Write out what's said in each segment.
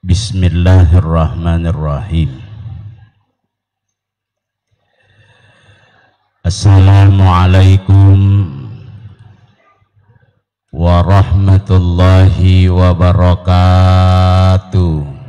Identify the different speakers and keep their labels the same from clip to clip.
Speaker 1: Bismillahirrahmanirrahim. Assalamualaikum warahmatullahi wabarakatuh.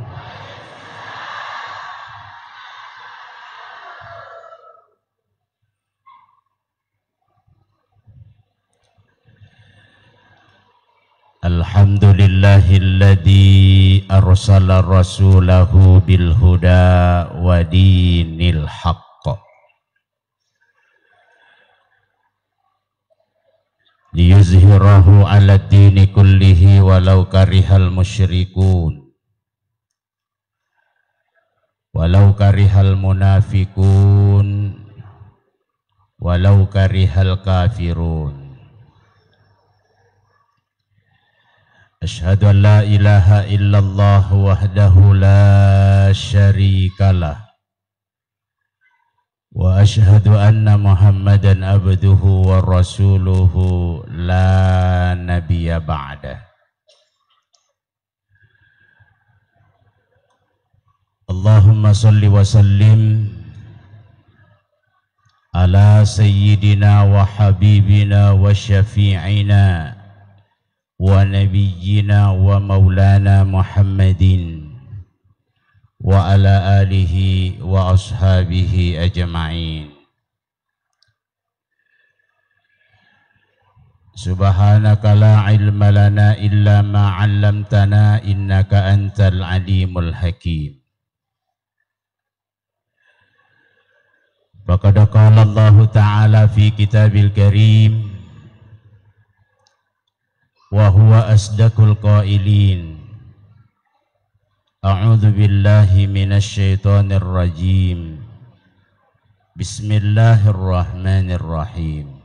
Speaker 1: Alhamdulillahilladzi arsala rasulahu bil huda wa dinil haqq liyuzhirahu 'ala dini kullihi walau karihal musyrikun walau karihal munafiqun walau karihal kafirun. Asyhadu an la ilaha illallah wahdahu la syarikalah wa asyhadu anna Muhammadan abduhu wa rasuluhu la nabiyya ba'dah. Allahumma salli wa sallim ala sayyidina wa habibina wa syafi'ina wa nabiyyina wa maulana Muhammadin wa ala alihi wa ashabihi ajma'in. Subhanaka la ilma lana illa ma 'allamtana innaka antal alimul hakim. Faqad qala Allah ta'ala fi kitabil karim wa huwa asdaqul qailin. A'udzu billahi minasy syaithanir rajim. Bismillahirrahmanirrahim.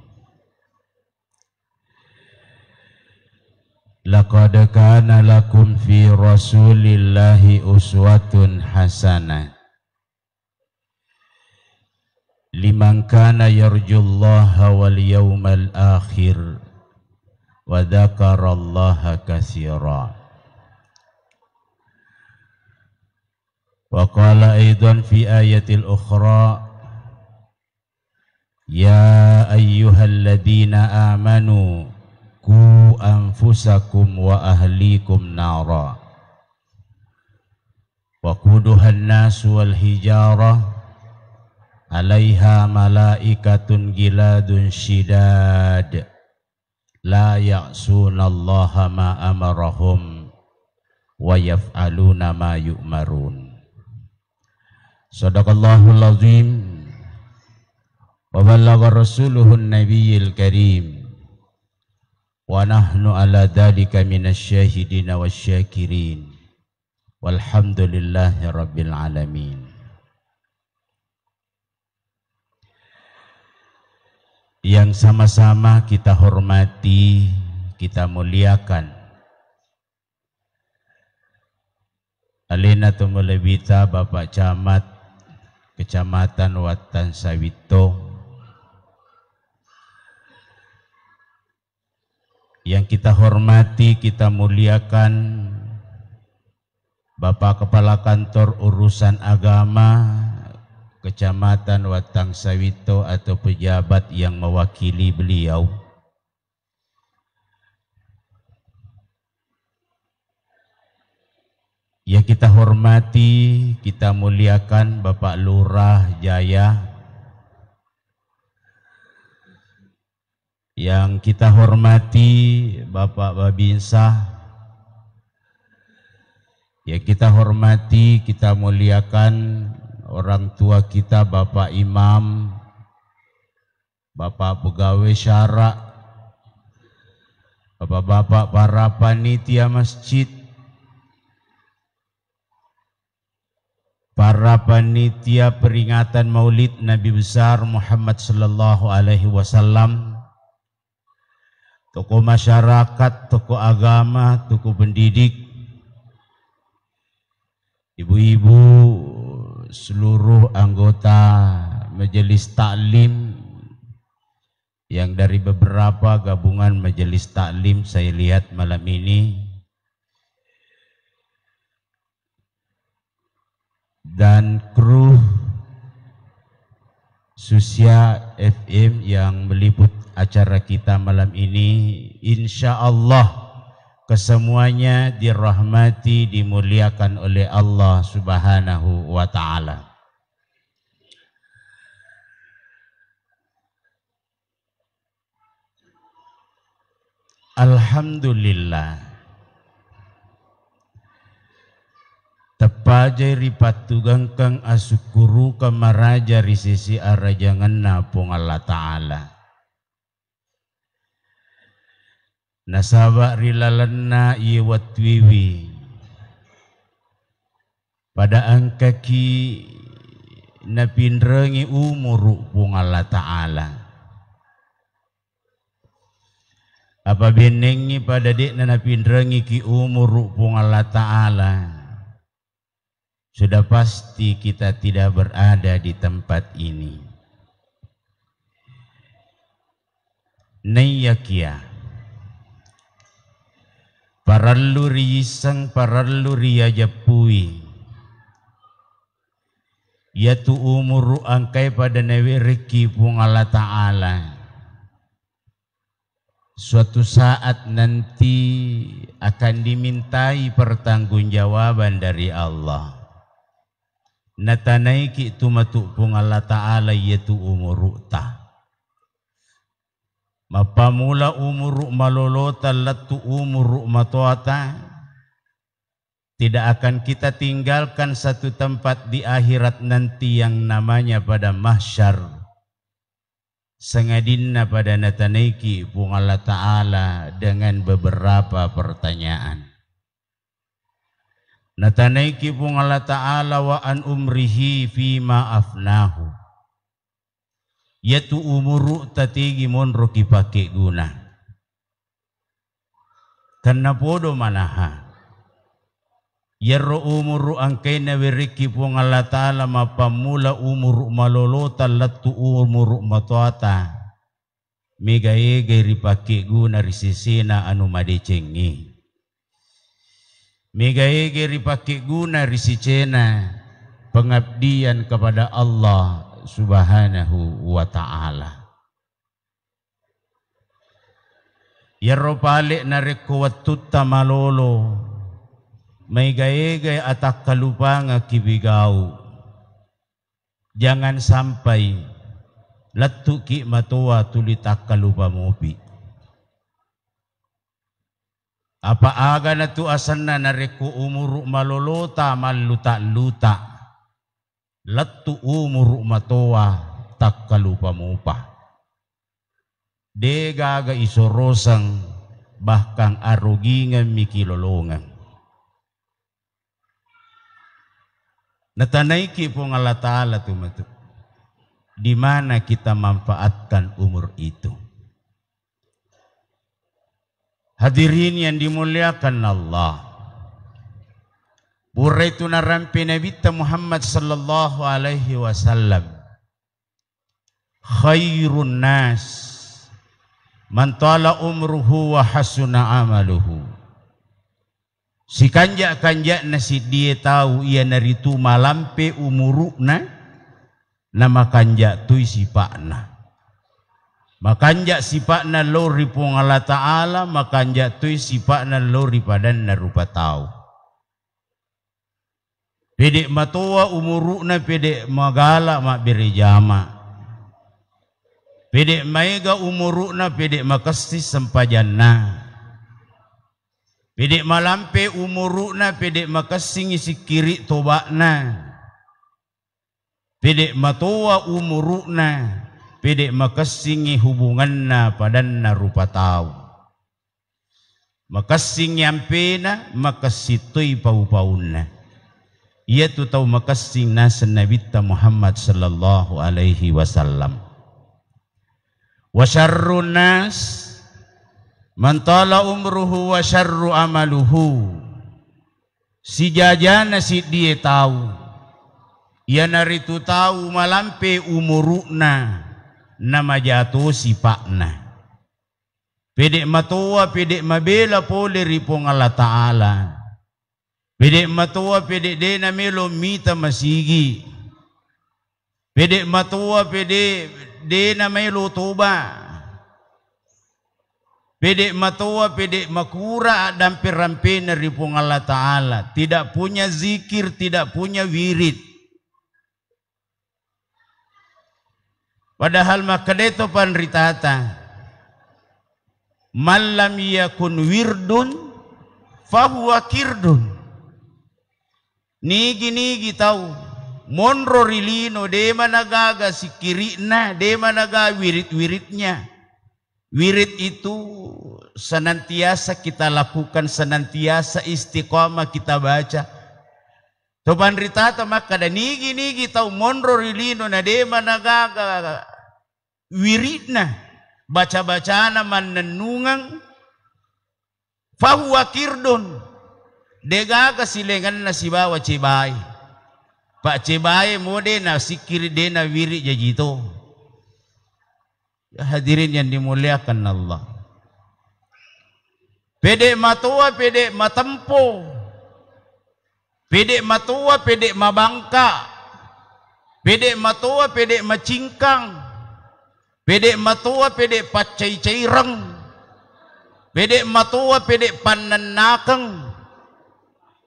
Speaker 1: Laqad kana lakum fi rasulillahi uswatun hasanah liman kana yarjullaha wal yawmal akhir wa dzakarallaha katsira. Wa qala aidan fi ayatil ukhra ya ayyuhalladzina amanu qu anfusakum wa ahlikum nara wa quduhan nasu wal hijarah 'alaiha malaikatun giladun shidad la ya'sunallaha ma amarahum wa yaf'aluna ma yu'marun. Shadaqallahul azim wa ballagha rasuluhun nabiyyil karim wa nahnu ala dhalika minasy syahidina wasyakirin walhamdulillahi rabbil alamin. Yang sama-sama kita hormati, kita muliakan Alinatul Mulebita Bapak Camat Kecamatan Watan Sawito, yang kita hormati, kita muliakan Bapak Kepala Kantor Urusan Agama Kecamatan Watang Sawito atau pejabat yang mewakili beliau, yang kita hormati, kita muliakan Bapak Lurah Jaya, yang kita hormati Bapak Babinsah, yang kita hormati, kita muliakan orang tua kita Bapak Imam, Bapak Pegawai Syara, Bapak-bapak para panitia masjid, para panitia peringatan Maulid Nabi besar Muhammad sallallahu alaihi wasallam, tokoh masyarakat, tokoh agama, tokoh pendidik, ibu-ibu, seluruh anggota majelis taklim yang dari beberapa gabungan majelis taklim saya lihat malam ini, dan kru Susia FM yang meliput acara kita malam ini, insya Allah kesemuanya dirahmati, dimuliakan oleh Allah Subhanahu wa Ta'ala. Alhamdulillah, tapajay ripatugang kang asukuru kamaraja risisi arajangan na pong Allah Ta'ala. Nasaba rilalan na iwatwiwi pada angkaki napinrengi umuru pong Allah Ta'ala. Apa benengi pada dek na napinrengi ki umuru pong Allah Ta'ala, sudah pasti kita tidak berada di tempat ini. Naiyakia parallu riyisang parallu riyajapui yaitu umuru angkai pada nawiriki pung Allah Ta'ala. Suatu saat nanti akan dimintai pertanggungjawaban dari Allah. Natanai ki tumatu pung Allah Ta'ala yaitu umurukta. Mapamula umuruk malolota latu umuruk matuata. Tidak akan kita tinggalkan satu tempat di akhirat nanti yang namanya pada mahsyar. Sengadinna pada natanaiki pung Allah Ta'ala dengan beberapa pertanyaan. Natanaiki pung Allah Ta'ala wa an umrihi fima afnahu, yaitu umuru tatigi monro kipake guna. Karena podo manaha yarro umuru angkai nawiriki pung Allah Ta'ala mapamula umuru malolota latu umuru matuata megaege ripake guna risisina anu madecengi. Megaege ripake guna risicena pengabdian kepada Allah Subhanahu wa Ta'ala. Yarro palik nareko watutta malolo may gaya-gaya atak kalupanga kibigau. Jangan sampai latu ki matua tulitak kalupa mopi. Apa aga na tu asan na nareko umuru malolota maluta-luta. Latu umuru matua tak kalupa mopa. Degaga isorosang bahkan arugingan mikilolongan. Natanaiki pong Allah Ta'ala tumatu, di mana kita manfaatkan umur itu. Hadirin yang dimuliakan Allah, burai tu narampi Nabi Muhammad sallallahu alaihi wasallam, khairun nas man tala umruhu wa hasuna amaluhu. Si kanja-kanja na si dia tahu ia naritu malampe umurukna nama kanja tu sipakna. Makanja sipakna lori pung Allah Ta'ala, makanja tu sipakna lori padan na rupa tahu. Pedek matua umurukna pedek magala mak berejama. Pedek maiga umurukna pedek makasti sempajana. Pedek malampe umurukna pedek makasing isi kiri tobakna. Pedek matua umurukna pedek makasing hubunganna padanna rupa tau. Makasing yampena makasitoy pau-paunna. Ia tu tahu makasing nasa Nabi Muhammad sallallahu alaihi wasallam. Wa syarrun nas man tala umruhu wa syarru amaluhu. Si jajana si dia tahu, ia naritu tahu malampe umurukna nama jatuh sipakna. Pedek matua pedek mabela pole ripong Allah Ta'ala. Pede matua pede dena melo mita masigi. Pede matua pede dena melo toba. Pede matua pede makura dampir rampena ripung Allah Ta'ala. Tidak punya zikir, tidak punya wirid. Padahal makadeto panritata. Malam yakun wirdun fahuwa kirdun. Nigi tahu. Monro rilino de managaga sikirina, de managa wirid-wiridnya. Wirid itu senantiasa kita lakukan, senantiasa istiqamah kita baca. Topan ritata maka da nigi tahu monro rilino na de managaga wiridna baca-bacana manenungang fahuwa kirdun dega kasilengan na si bawa cibay pak cibay mo de na sikir de na wirid jajito. Hadirin yang dimuliakan Allah. Pede matua, pede matempo. Pede matua, pede mabangka. Pede matua, pede macingkang. Pede matua, pede pacai-cairang. Pede matua, pede pananakang.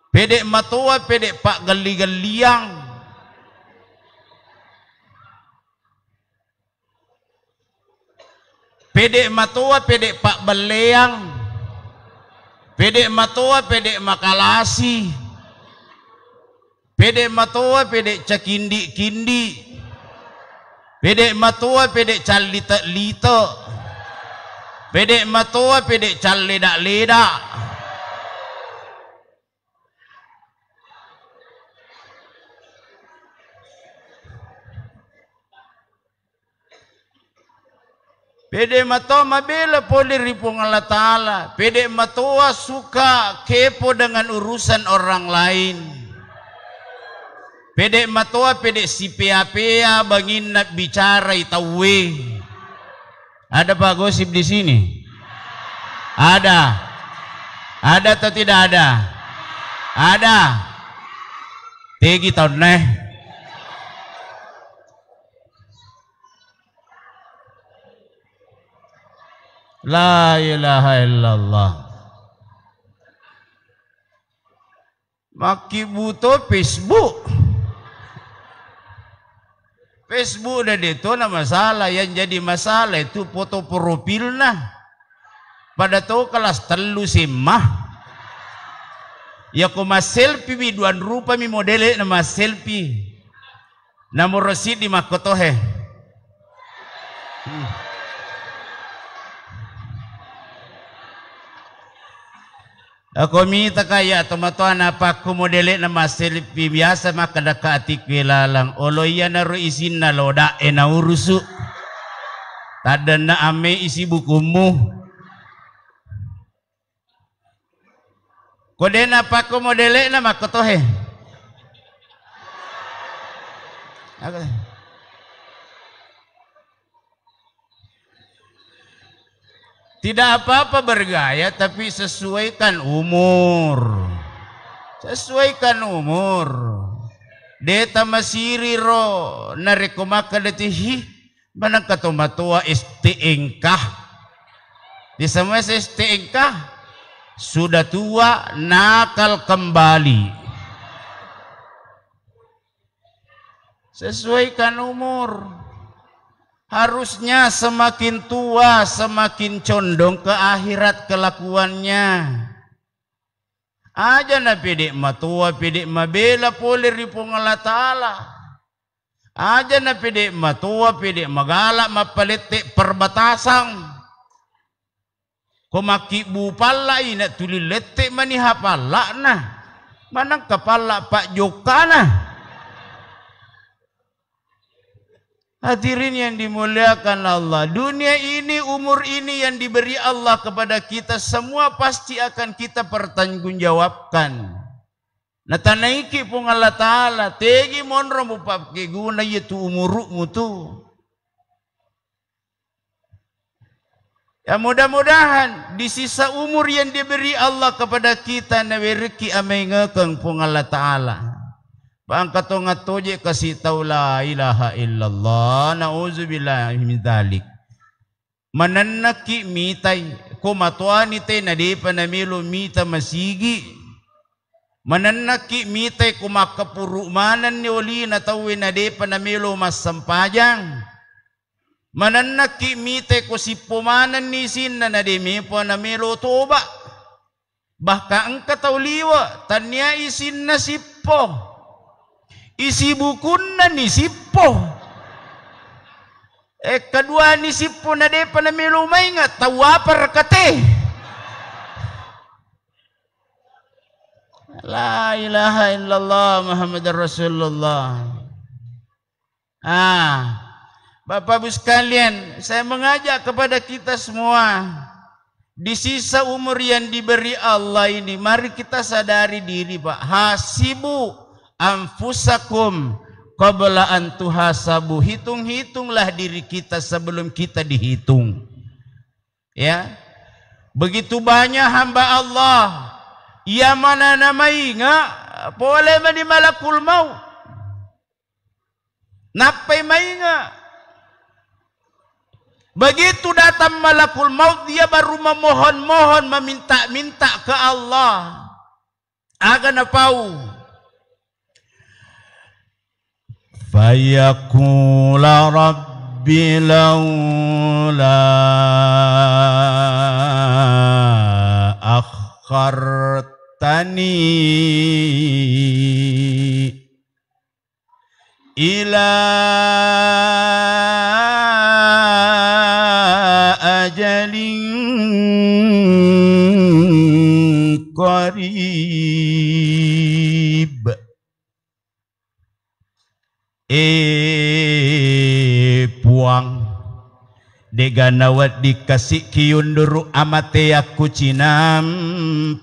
Speaker 1: Pede matua, pede pak gali-galiang. Pede matua, pede pak beleang. Pede matua, pede makalasi. Pede matua, pede cakindi-kindi. Pede matua, pede calita-lita. Pede matua, pede caleda-leda. Pede matua mabela poli ripung Allah Ta'ala. Pede matua suka kepo dengan urusan orang lain. Pede matua pede si pea-pea bangin nak bicara itawe. Ada Pak gosip di sini? Ada. Ada atau tidak ada? Ada. Tegi tahun neh. La ilaha illallah. Maki butuh Facebook. Facebook dah itu na masalah. Yang jadi masalah itu foto profil nah. Pada tu kelas telu simah. Ya kuma selfie biduan rupa mi modele nama selfie. Namun resid di makotohe. Ako minta kaya tumatuan apa ko modele nama selfie biasa maka dakati kilalang oloya na ro isin na loda na urusu tada na ame isi bukumu kode na apa ko modele na makotohe tidak apa-apa bergaya, tapi sesuaikan umur. Sesuaikan umur. Deta masiri ro narekomaka detihi manang katumatua STNK. Di semua STNK sudah tua nakal kembali. Sesuaikan umur. Harusnya semakin tua semakin condong ke akhirat kelakuannya. Aja na pede matua pede mabela polir ripong Allah Ta'ala. Aja na pede matua pede magala mapalete perbatasan. Kumaki bupala ina tulilete manihapala na. Manang kapala Pak Jokana. Hadirin yang dimuliakan Allah, dunia ini, umur ini yang diberi Allah kepada kita, semua pasti akan kita pertanggungjawabkan. Natanaiki pun Allah Ta'ala, tegi monro mo papke guna yaitu umurukmu tu. Ya mudah-mudahan di sisa umur yang diberi Allah kepada kita nabi reki amai ngekeng pung Allah Ta'ala. Bangka tonga toje kasih tahu la ilaha illallah na'udzubillah min dzalik. Mananaki mitai kumatuani te nadi panamilu mita masigi. Mananaki mitai kumakapurumanan ni oli na tawi nadi panamilu mas sampajang. Mananaki mite ko si pumanan ni sin na nadimi po na milo toba. Baka ang katauliwa, tanya isin na sipo. Isibukun na ni sipo. Kadua ni sipo na de pa na milo may nga, tawapar kate. La ilaha illallah Muhammad Rasulullah. Bapak Ibu sekalian, saya mengajak kepada kita semua di sisa umur yang diberi Allah ini, mari kita sadari diri, Pak. Hasibu anfusakum qabla an tuhasabu. Hitung-hitunglah diri kita sebelum kita dihitung. Ya. Begitu banyak hamba Allah yang mana namai boleh mani malakul maut. Napai mai begitu datang malakul maut, dia baru memohon-mohon, meminta-minta ke Allah. Agar napau. Fayaqula rabbi laula akhartani ila ajalin qarib. Puang deganawat dikasih kiunduru amate aku cinam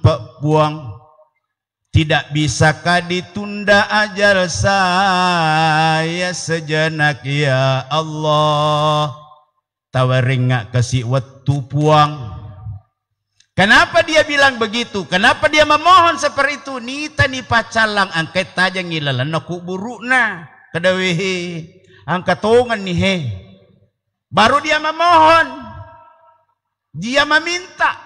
Speaker 1: puang. Tidak bisakah ditunda ajal saya sejenak ya Allah. Tawaring ngak kasih waktu puang. Kenapa dia bilang begitu? Kenapa dia memohon seperti itu? Nita ni pacalang angkat tajang ilalan aku buruk na kadawehe angkat tongan ni he. Baru dia memohon, dia meminta.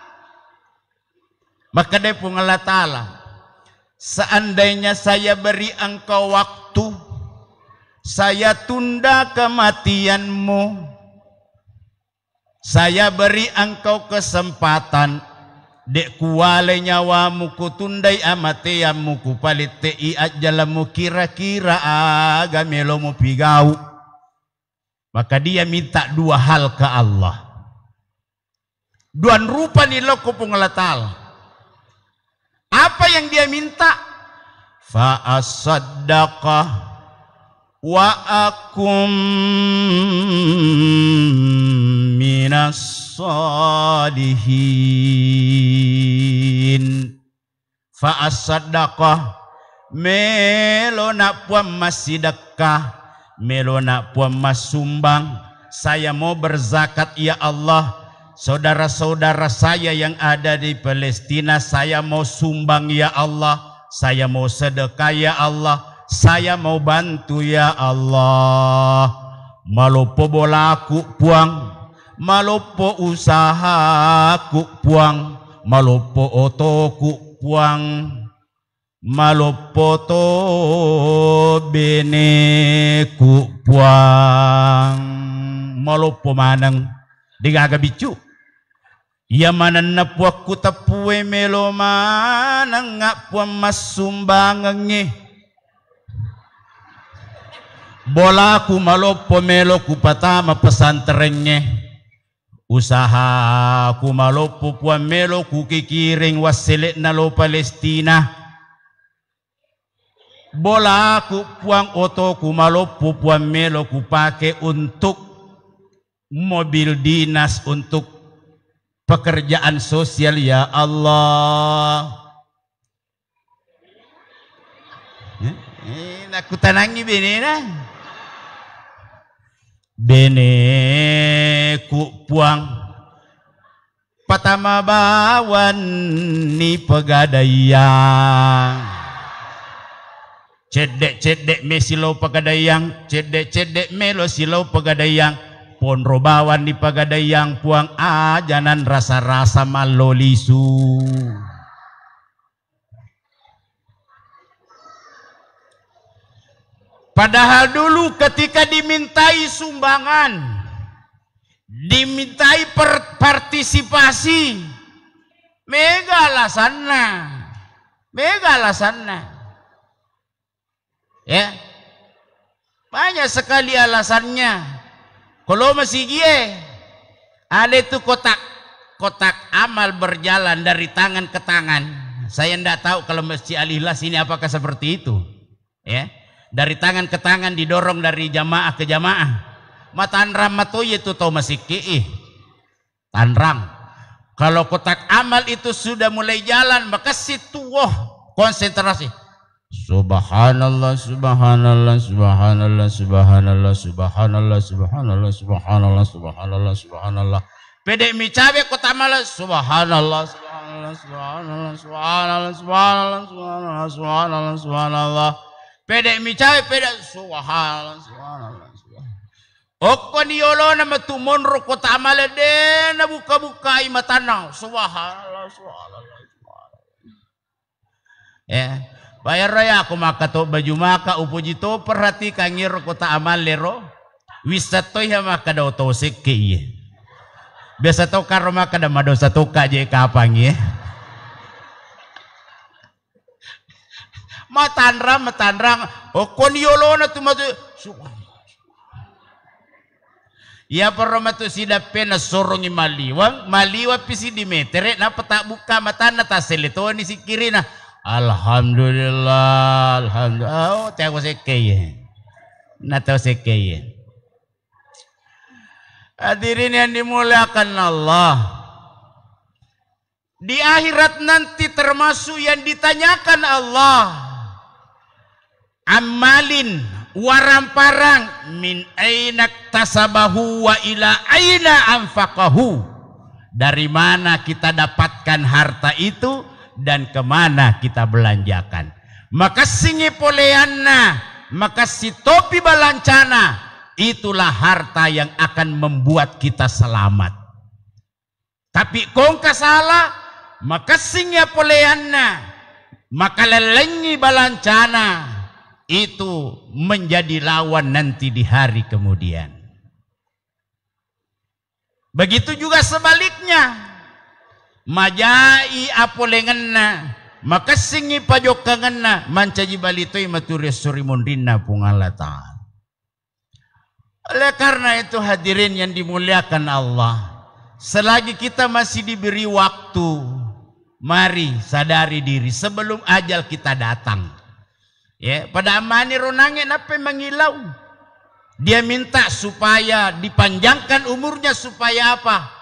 Speaker 1: Maka dia pun Allah Ta'ala, seandainya saya beri engkau waktu, saya tunda kematianmu, saya beri engkau kesempatan, dek kuwale nyawamu ku tundai amatiamu ku palit tei ajalamu kira-kira agamelomu pigau. Maka dia minta dua hal ke Allah. Duan rupa niloko pung Allah Ta'ala. Apa yang dia minta? Fa as-saddaqah wa akum minas salihin. Fa as-saddaqah melo nak puan masidakah, melo nak puan masumbang. Saya mau berzakat ya Allah. Saudara-saudara saya yang ada di Palestina, saya mau sumbang ya Allah. Saya mau sedekah ya Allah. Saya mau bantu ya Allah. Malopo bolaku puang, malopo usahaku puang, malopo otoku puang, malopo to beneku puang, malopo manang digagabicu. Ya mana napuak ku tapue melo manang ngak puang masumbangange. Bolaku malopo melo ku patama pesantrennya. Usaha ku malopo puan melo ku kikiring wasilit na lo Palestina. Bolaku puang oto ku malopo puan melo ku pake untuk mobil dinas, untuk pekerjaan sosial ya Allah. Aku tanangi bini na. Bene ku puang patamabawan ni pegadaian. Cedek-cedek me silau pegadaian, cedek-cedek melo silau pegadaian, pon robawan di pegadaian, puang ajanan rasa-rasa malolisu. Padahal dulu ketika dimintai sumbangan, dimintai partisipasi, mega alasannya. Ya, banyak sekali alasannya. Kalau masih ada itu kotak amal berjalan dari tangan ke tangan. Saya tidak tahu kalau Masjid Al-Ikhlas ini apakah seperti itu. Ya, dari tangan ke tangan didorong dari jamaah ke jamaah. Matanram matu itu tahu masih tanram. Kalau kotak amal itu sudah mulai jalan, maka situ konsentrasi. Subhanallah, subhanallah, subhanallah, subhanallah, subhanallah, subhanallah, subhanallah, subhanallah, subhanallah. Pede mi cabe kota malas subhanallah, subhanallah, subhanallah, subhanallah, subhanallah, subhanallah, subhanallah, subhanallah. Pede mi cabe pede subhanallah, subhanallah, subhanallah. Okko niolo na matumonro kota amale de na buka-buka imatanang subhanallah, subhanallah, subhanallah. Ya. Bayar raya aku maka to baju maka upuji to perhati kangir kota amal lero wisato ya maka daw to sekke iya biasa to karo maka da mado satu kaje kapang iya matanrang o koniolo na tumatu ya perro matu sida pena sorongi maliwa pisi di metere na peta buka matana taselito ni sikirina. Alhamdulillah, alhamdulillah. Oh, tahu sekeye, tahu sekeye. Hadirin yang dimuliakan Allah, di akhirat nanti termasuk yang ditanyakan Allah, amalin waramparang min aina tasabahu wa ila aina anfaqahu. Dari mana kita dapatkan harta itu? Dan kemana kita belanjakan. Maka singi poleanna, maka si topi balancana, itulah harta yang akan membuat kita selamat. Tapi kong salah, maka singi poleanna, maka lelengi balancana, itu menjadi lawan nanti di hari kemudian. Begitu juga sebaliknya. Majai apolenganna maka singi pajokanganna mancaji balitoi maturi surimundinna pungalata. Oleh karena itu hadirin yang dimuliakan Allah, selagi kita masih diberi waktu, mari sadari diri sebelum ajal kita datang. Ya, pada amani ronangin apa mengilau. Dia minta supaya dipanjangkan umurnya supaya apa?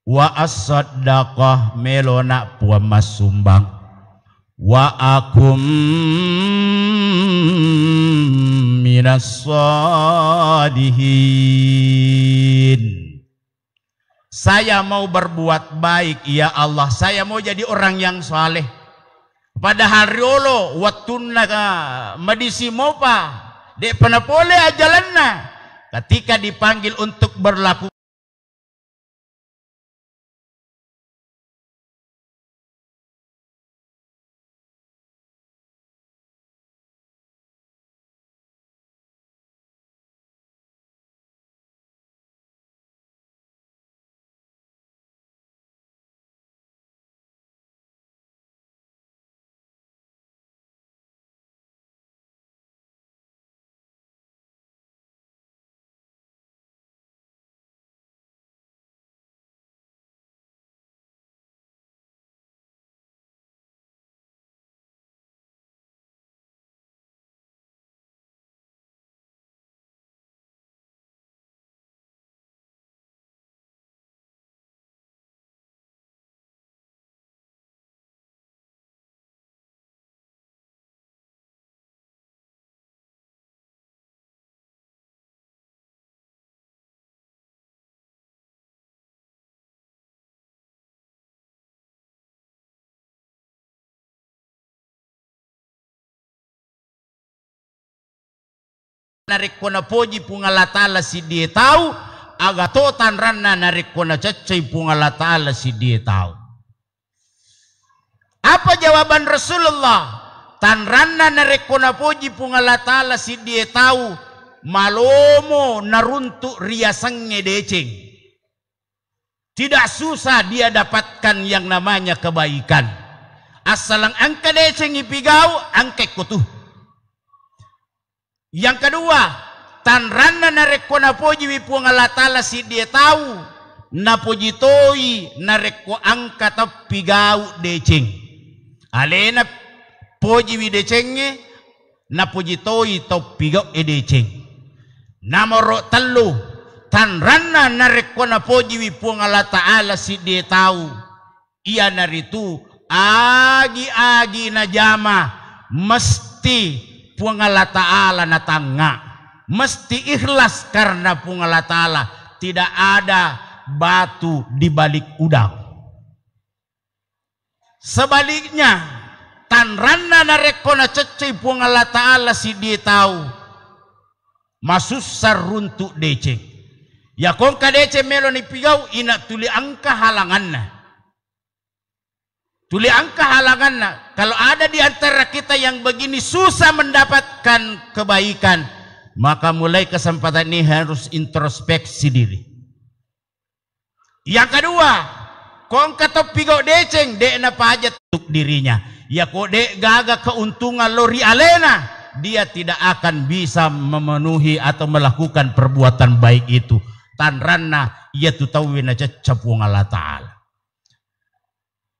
Speaker 1: Wa as-saddaqah melona puamas sumbang wa akum minas sadihin. Saya mau berbuat baik ya Allah, saya mau jadi orang yang saleh. Padahal riolo watunna madisi mopa de panapole ajalanna ketika dipanggil untuk berlaku narikona poji pungala ta'ala si dia tahu, aga to tanranna narikona cacai pungala ta'ala si dia tahu. Apa jawaban Rasulullah? Tanranna narikona poji pungala ta'ala si dia tahu, malomo naruntuk riasangnya deceng. Tidak susah dia dapatkan yang namanya kebaikan. Asalang angka deceng ipigau, angka kutuh. Yang kedua, tanranna narekona poji wipuang Allah Ta'ala si dia tahu, na poji toi narekko angka tapigau deceng. Alena poji wi decenge, na poji toi tapigau deceng. Nomor 3, tanranna narekona poji wipuang Allah Ta'ala si dia tahu, ia naritu agi-agi na jama mesti pungala ta'ala na tanga, mesti ikhlas karena pungala ta'ala, tidak ada batu di balik udang. Sebaliknya, tanranna narekona cecai pungala ta'ala si dia tahu, masusar runtuk deceng. Ya kong ka deceng melon ipigau ina tuli angka halanganna. Tuli angka halangan. Kalau ada di antara kita yang begini susah mendapatkan kebaikan, maka mulai kesempatan ini harus introspeksi diri. Yang kedua, kong katop pigo deceng, dek na pajat untuk dirinya. Ya kok dek gaga keuntungan lori alena, dia tidak akan bisa memenuhi atau melakukan perbuatan baik itu. Tanranna ia tutawin aja capuang Allah Ta'ala.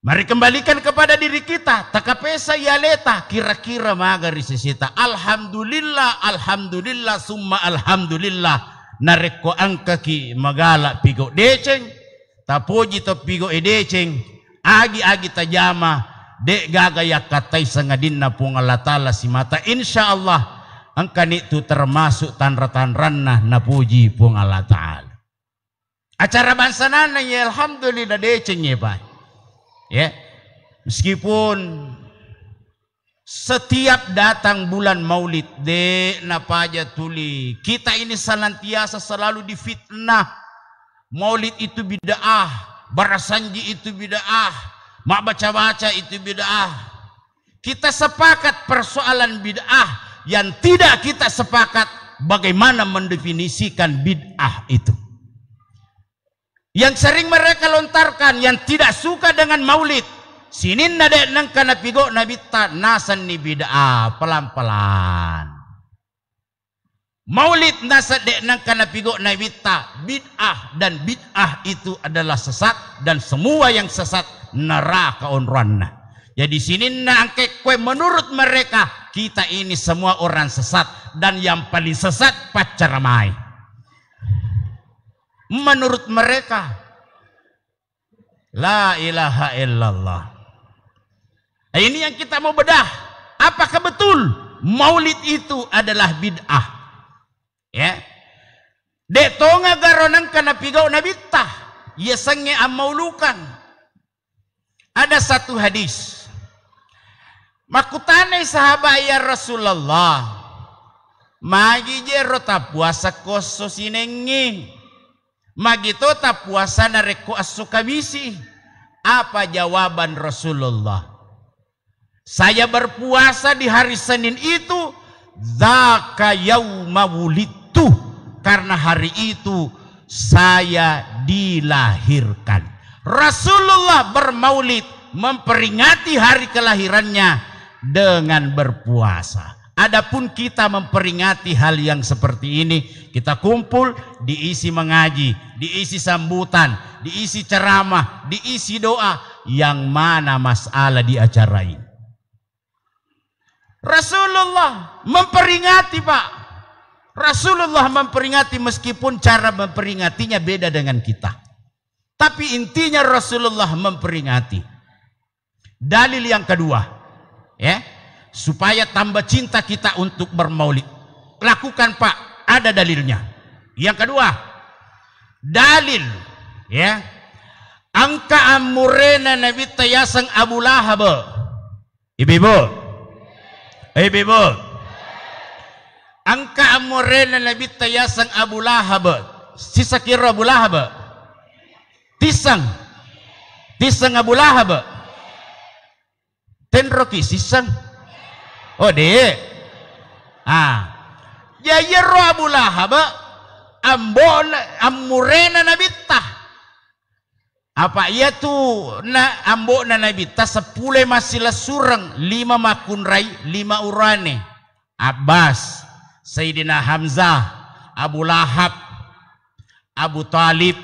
Speaker 1: Mari kembalikan kepada diri kita. Takapesa ya leta kira-kira magari sisita. Alhamdulillah, alhamdulillah, summa alhamdulillah. Nareko angka ki magala pigo deceng. Tapoji to pigo edeceng. Agi-agi tajama. Dek gagaya katay sangadin na Allah Ta'ala si mata. Insya Allah angka itu termasuk tanra-tanranna na puji Allah Ta'ala. Acara bangsa nana ya alhamdulillah deceng ya Pak. Ya, meskipun setiap datang bulan Maulid de napaja tuli, kita ini senantiasa selalu difitnah. Maulid itu bid'ah, barasanji itu bid'ah, mak baca-baca itu bid'ah. Kita sepakat persoalan bid'ah, yang tidak kita sepakat bagaimana mendefinisikan bid'ah itu. Yang sering mereka lontarkan, yang tidak suka dengan maulid, sinin nade nang kana pigo nabita nasan ni bid'ah, pelan-pelan. Maulid nasa de nang kana pigo nabita bid'ah, dan bid'ah itu adalah sesat, dan semua yang sesat neraka onranna. Jadi sinin na angke kue menurut mereka kita ini semua orang sesat, dan yang paling sesat pacaramai. Menurut mereka, la ilaha illallah. Ini yang kita mau bedah. Apakah betul maulid itu adalah bid'ah? Ya. Dek tonga garonang kana pigau nabitah. Ia sange amaulukan. Ada satu hadis. Makutanay sahabat ya Rasulullah. Magi jero ta puasa koso sinengi. Magito ta puasa na reko asukabisi. Apa jawaban Rasulullah? Saya berpuasa di hari Senin itu zaka yauma wulidtu, karena hari itu saya dilahirkan. Rasulullah bermaulid memperingati hari kelahirannya dengan berpuasa. Adapun kita memperingati hal yang seperti ini, kita kumpul, diisi mengaji, diisi sambutan, diisi ceramah, diisi doa, yang mana masalah di acara ini. Rasulullah memperingati Pak. Rasulullah memperingati meskipun cara memperingatinya beda dengan kita. Tapi intinya Rasulullah memperingati. Dalil yang kedua, ya. Supaya tambah cinta kita untuk bermaulid. Lakukan Pak, ada dalilnya. Yang kedua, dalil, ya. Angka amurena Nabi Tayasang Abu Lahab. Ibu-ibu. Angka amurena Nabi tayasang Abu Lahab. Sisa kira Abu Lahab. Tisang Abu Lahab. Tenroki sisang. Oh deh. Jayero Abu Lahab amurena Nabi tah. Apa ia tu ambok na Nabi ta 10 masih surang 5 makunrai 5 urane. Abbas, Sayyidina Hamzah, Abu Lahab, Abu Talib,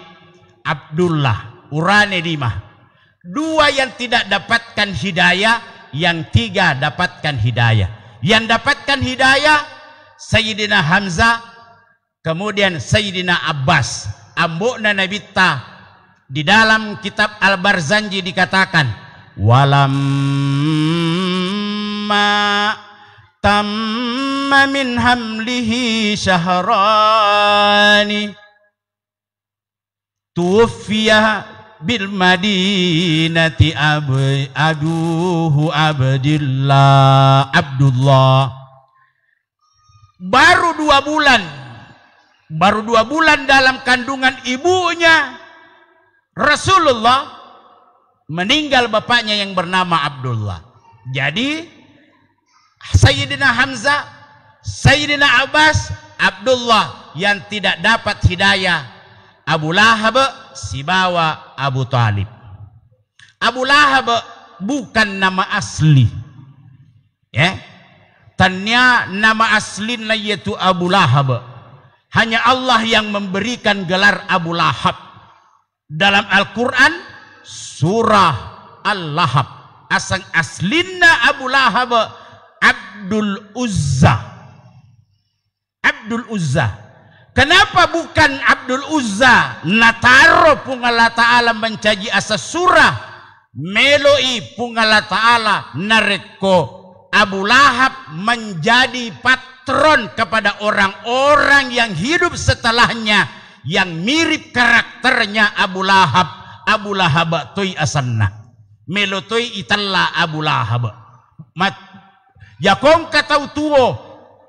Speaker 1: Abdullah, urane 5. 2 yang tidak dapatkan hidayah, yang 3 dapatkan hidayah. Yang dapatkan hidayah Sayyidina Hamzah, kemudian Sayyidina Abbas. Ambokna Nabi ta di dalam kitab Al-Barzanji dikatakan walamma tamma min hamlihi syahrani tuwfiya bil madinati aduhu Abdullah. Baru 2 bulan dalam kandungan ibunya Rasulullah meninggal bapaknya yang bernama Abdullah. Jadi Sayyidina Hamzah, Sayyidina Abbas, Abdullah yang tidak dapat hidayah. Abu Lahab si bawa Abu Talib. Abu Lahab bukan nama asli. Ya. Tanya nama aslinya yaitu Abu Lahab. Hanya Allah yang memberikan gelar Abu Lahab. Dalam Al-Quran surah Al-Lahab. Asang aslina Abu Lahab Abdul Uzza. Abdul Uzza. Kenapa bukan Abdul Uzza? Nataro pun Allah Ta'ala mencaji asa surah. Meloi pun Allah Ta'ala nareko Abu Lahab menjadi patron kepada orang-orang yang hidup setelahnya yang mirip karakternya Abu Lahab. Abu Lahab toy asanna melotoy italla Abu Lahab yakong katau tuo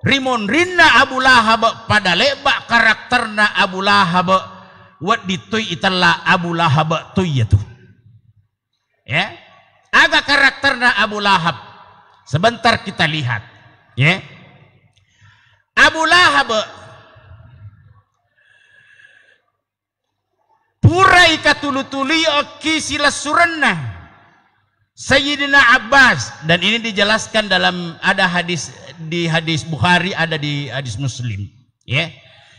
Speaker 1: rimon rinna Abu Lahab pada lebak karakterna Abu Lahab wat ditoy italla Abu Lahab toy yatu ya aga karakterna Abu Lahab sebentar kita lihat ya. Abu Lahab purai katulutuli oki sila suranna Sayyidina Abbas, dan ini dijelaskan dalam ada hadis di hadis Bukhari, ada di hadis Muslim ya.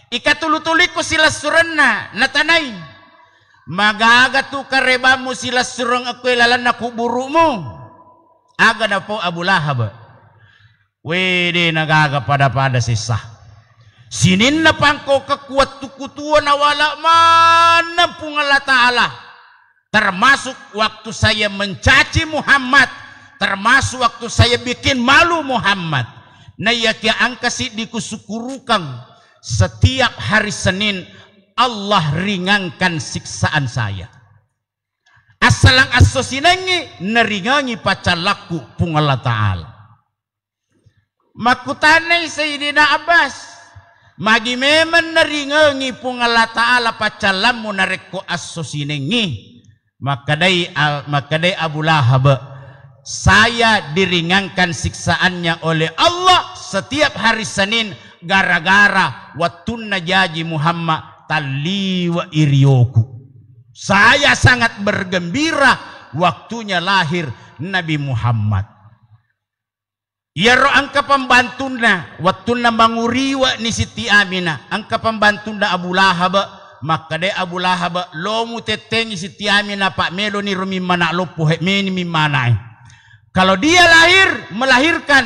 Speaker 1: Ikatulutuli ko sila suranna natanay magaga tu karebamu sila surang ako ilalan na kuburumu aga na po Abu Lahab wede nagaga pada sisa sinin na pangko kakuat tukutuan na wala mana pung Allah Ta'ala, termasuk waktu saya mencaci Muhammad, termasuk waktu saya bikin malu Muhammad na yakia angkasi dikusukurukang setiap hari Senin Allah ringankan siksaan saya asalang asosinangi neringangi pacalaku pung Allah Ta'ala. Makutanay Sayyidina Abbas magi memang neringangi pung Allah Ta'ala pacalamu nareko asosinangi makadai Abu Lahab saya diringankan siksaannya oleh Allah setiap hari Senin gara-gara watunna jaji Muhammad tali wa iryoku. Saya sangat bergembira waktunya lahir Nabi Muhammad. Yaro angka pembantuna watunna manguriwa ni Siti Aminah angka pembantuna Abu Lahab maka de Abu Lahab lomu tetengi Siti Aminah pak melo ni rumi mana lopo meni mimanai. Kalau dia melahirkan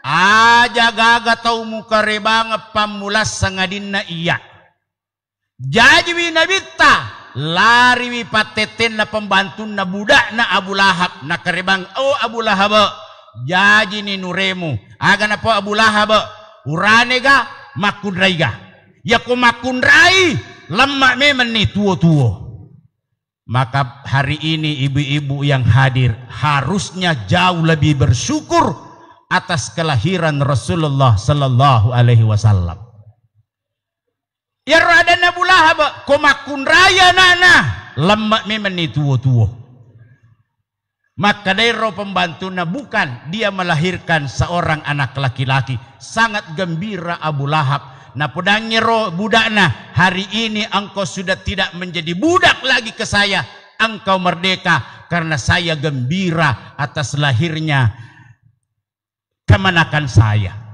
Speaker 1: aja gaga tau muka rebang pamulas sangadinna iya. Jadi winabita lari wi pateten na pembantun na budak na Abu Lahab na karebang oh Abu Lahab jadi ni nuremu aga na po Abu Lahab urane ga makundrai ga ya ko makundrai lemak memang ni tuo-tuo. Maka hari ini ibu-ibu yang hadir harusnya jauh lebih bersyukur atas kelahiran Rasulullah sallallahu alaihi wasallam. Ya ada Abu Lahab komakun raya nana lemak memang tuo-tuo. Maka dari roh pembantuna bukan dia melahirkan seorang anak laki-laki. Sangat gembira Abu Lahab. Nah pedangnya roh budakna, hari ini engkau sudah tidak menjadi budak lagi ke saya. Engkau merdeka karena saya gembira atas lahirnya kemenakan saya.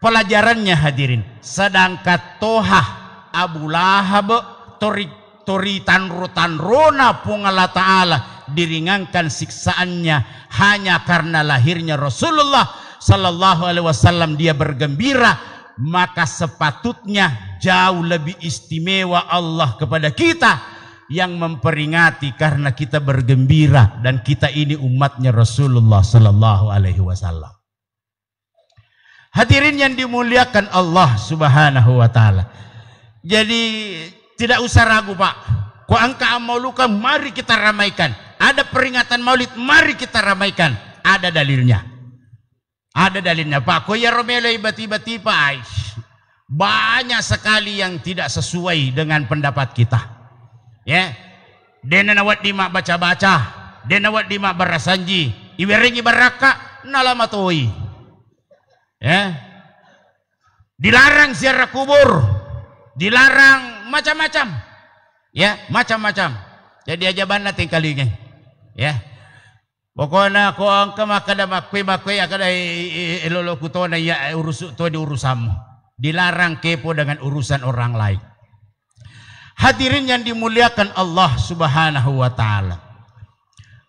Speaker 1: Pelajarannya hadirin, sedangkan tohah Abu Lahab toritan rona pung Allah Ta'ala diringankan siksaannya hanya karena lahirnya Rasulullah Sallallahu Alaihi Wasallam, dia bergembira, maka sepatutnya jauh lebih istimewa Allah kepada kita yang memperingati karena kita bergembira dan kita ini umatnya Rasulullah Sallallahu Alaihi Wasallam. Hadirin yang dimuliakan Allah Subhanahu wa Ta'ala. Jadi tidak usah ragu Pak. Ko angka mauluka mari kita ramaikan. Ada peringatan Maulid mari kita ramaikan. Ada dalilnya. Ada dalilnya Pak. Ko ya romelo ibati-bati Pak. Banyak sekali yang tidak sesuai dengan pendapat kita. Ya. Dena nawat di mak baca-baca. Dena nawat di mak barasanji. Iweringi baraka nalamatoi. Ya, dilarang ziarah kubur, dilarang macam-macam, ya macam-macam. Jadi aja bana tingkalinya, ya. Pokoknya ko angka makada makwe akada elolo kutona ya urus to di urusanmu. Dilarang kepo dengan urusan orang lain. Hadirin yang dimuliakan Allah Subhanahu wa Ta'ala.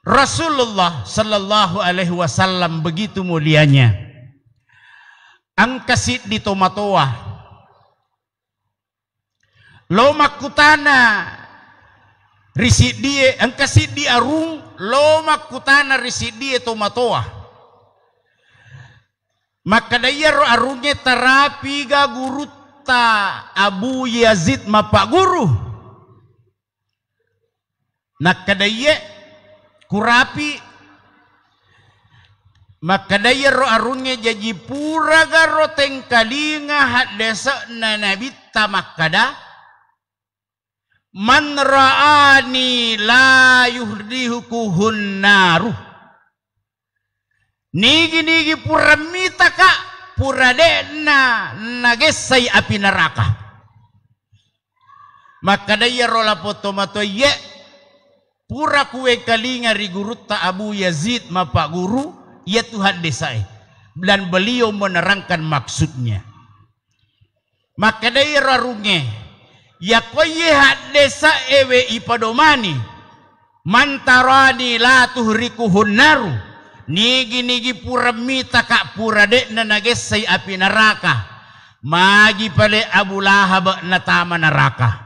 Speaker 1: Rasulullah Sallallahu Alaihi Wasallam begitu mulianya. Angkasit di tomatoa lo makutana risit dia angkasit di arung lo makutana risit dia tomatoa maka daya ro arungnya terapi ga guru ta Abu Yazid mapak guru nak kadaya kurapi maka daya ro arungnya jadi pura garo tengkalinga hat desa na nabita makada man ra'ani la yuhdihukuhun naruh nigi pura mita ka pura dena nagesay api neraka maka daya ro lapoto mato ye pura kue kalinga rigurutta Abu Yazid mapak guru ya Tuhan desai dan beliau menerangkan maksudnya maka dari rarunge ya koye desa ewe ipadomani mantarani la tuhrikuhun naru nigi pura mita kak pura dek na nagesay api neraka magi pale Abu Lahab na tama neraka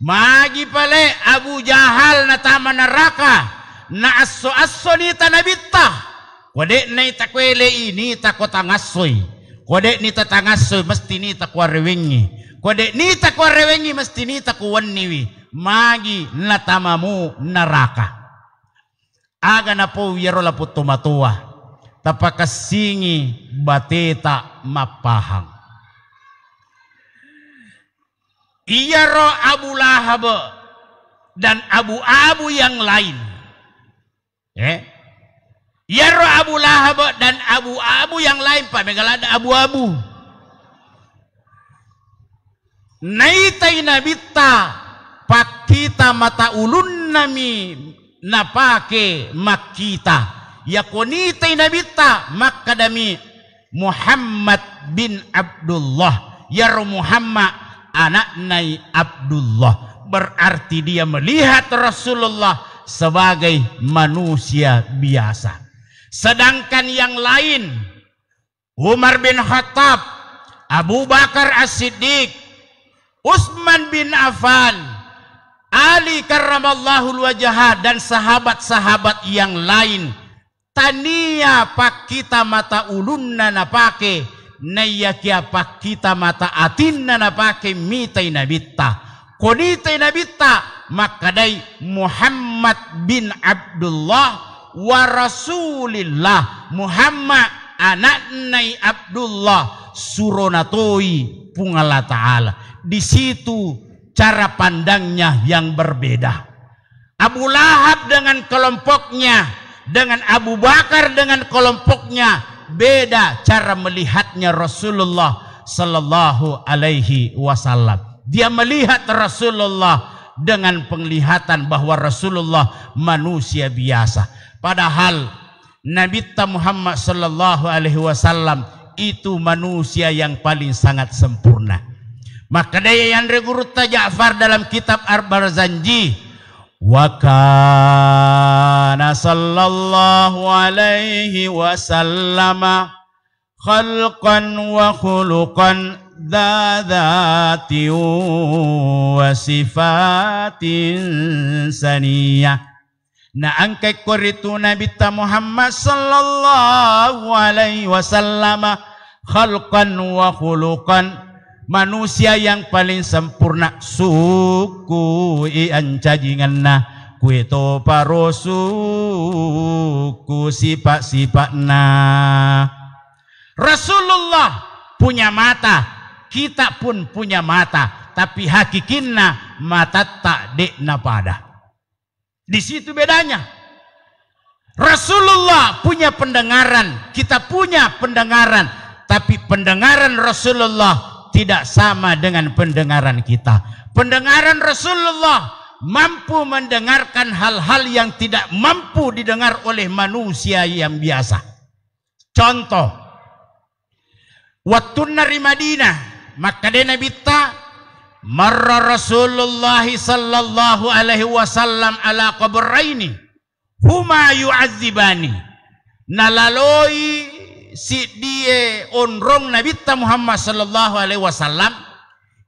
Speaker 1: magi pale Abu Jahal na tama neraka na asso ni tanabita kode ni takwele ini tako tangasoy. Kode ni tatangasoy mesti ni takwa rewengi. Kode ni takwa rewengi mesti ni takwa niwi. Magi natamamu neraka. Aga na po yero la po tumatuwa. Tapakasingi bateta mapahang. Iyaro Abu Lahab dan abu-abu yang lain. Yaro Abu Lahab dan abu-abu yang lain Pak, megala ada abu-abu. Naitai nabita pakita mata ulun nami napake makita. Yakonitai nabita makadami Muhammad bin Abdullah. Yaro Muhammad anak nai Abdullah. Berarti dia melihat Rasulullah sebagai manusia biasa. Sedangkan yang lain Umar bin Khattab, Abu Bakar As-Siddiq, Utsman bin Affan, Ali karramallahu wajhah dan sahabat-sahabat yang lain tania pakita mata ulunna napake nayakia pakita mata atinna napake mitai nabitta konitai nabitta makadai Muhammad bin Abdullah wa Rasulillah Muhammad anak nai Abdullah suronatoi pung Allah Ta'ala di situ cara pandangnya yang berbeda. Abu Lahab dengan kelompoknya, dengan Abu Bakar dengan kelompoknya, beda cara melihatnya Rasulullah sallallahu alaihi wasallam. Dia melihat Rasulullah dengan penglihatan bahwa Rasulullah manusia biasa. Padahal Nabi Muhammad sallallahu alaihi wasallam itu manusia yang paling sangat sempurna. Maka daya yang Guru Ja'far dalam kitab Ar-Barzanji, wa kana sallallahu alaihi wasallam khalqan wa khuluqan dzati wa sifatin saniyah. Na angkai koritu Nabi Muhammad sallallahu alaihi wasallam khalqan wa khuluqan, manusia yang paling sempurna, suku iancaginganna kuito parosuku sifat-sifatna. Rasulullah punya mata, kita pun punya mata, tapi hakikinna mata tak dekna pada. Di situ bedanya. Rasulullah punya pendengaran, kita punya pendengaran, tapi pendengaran Rasulullah tidak sama dengan pendengaran kita. Pendengaran Rasulullah mampu mendengarkan hal-hal yang tidak mampu didengar oleh manusia yang biasa. Contoh, waktu nari Madinah, maka dia Nabi marra Rasulullah sallallahu alaihi wasallam ala qabraini huma yu'adzibani. Nalaloi si dia onrong Nabi Muhammad sallallahu alaihi wasallam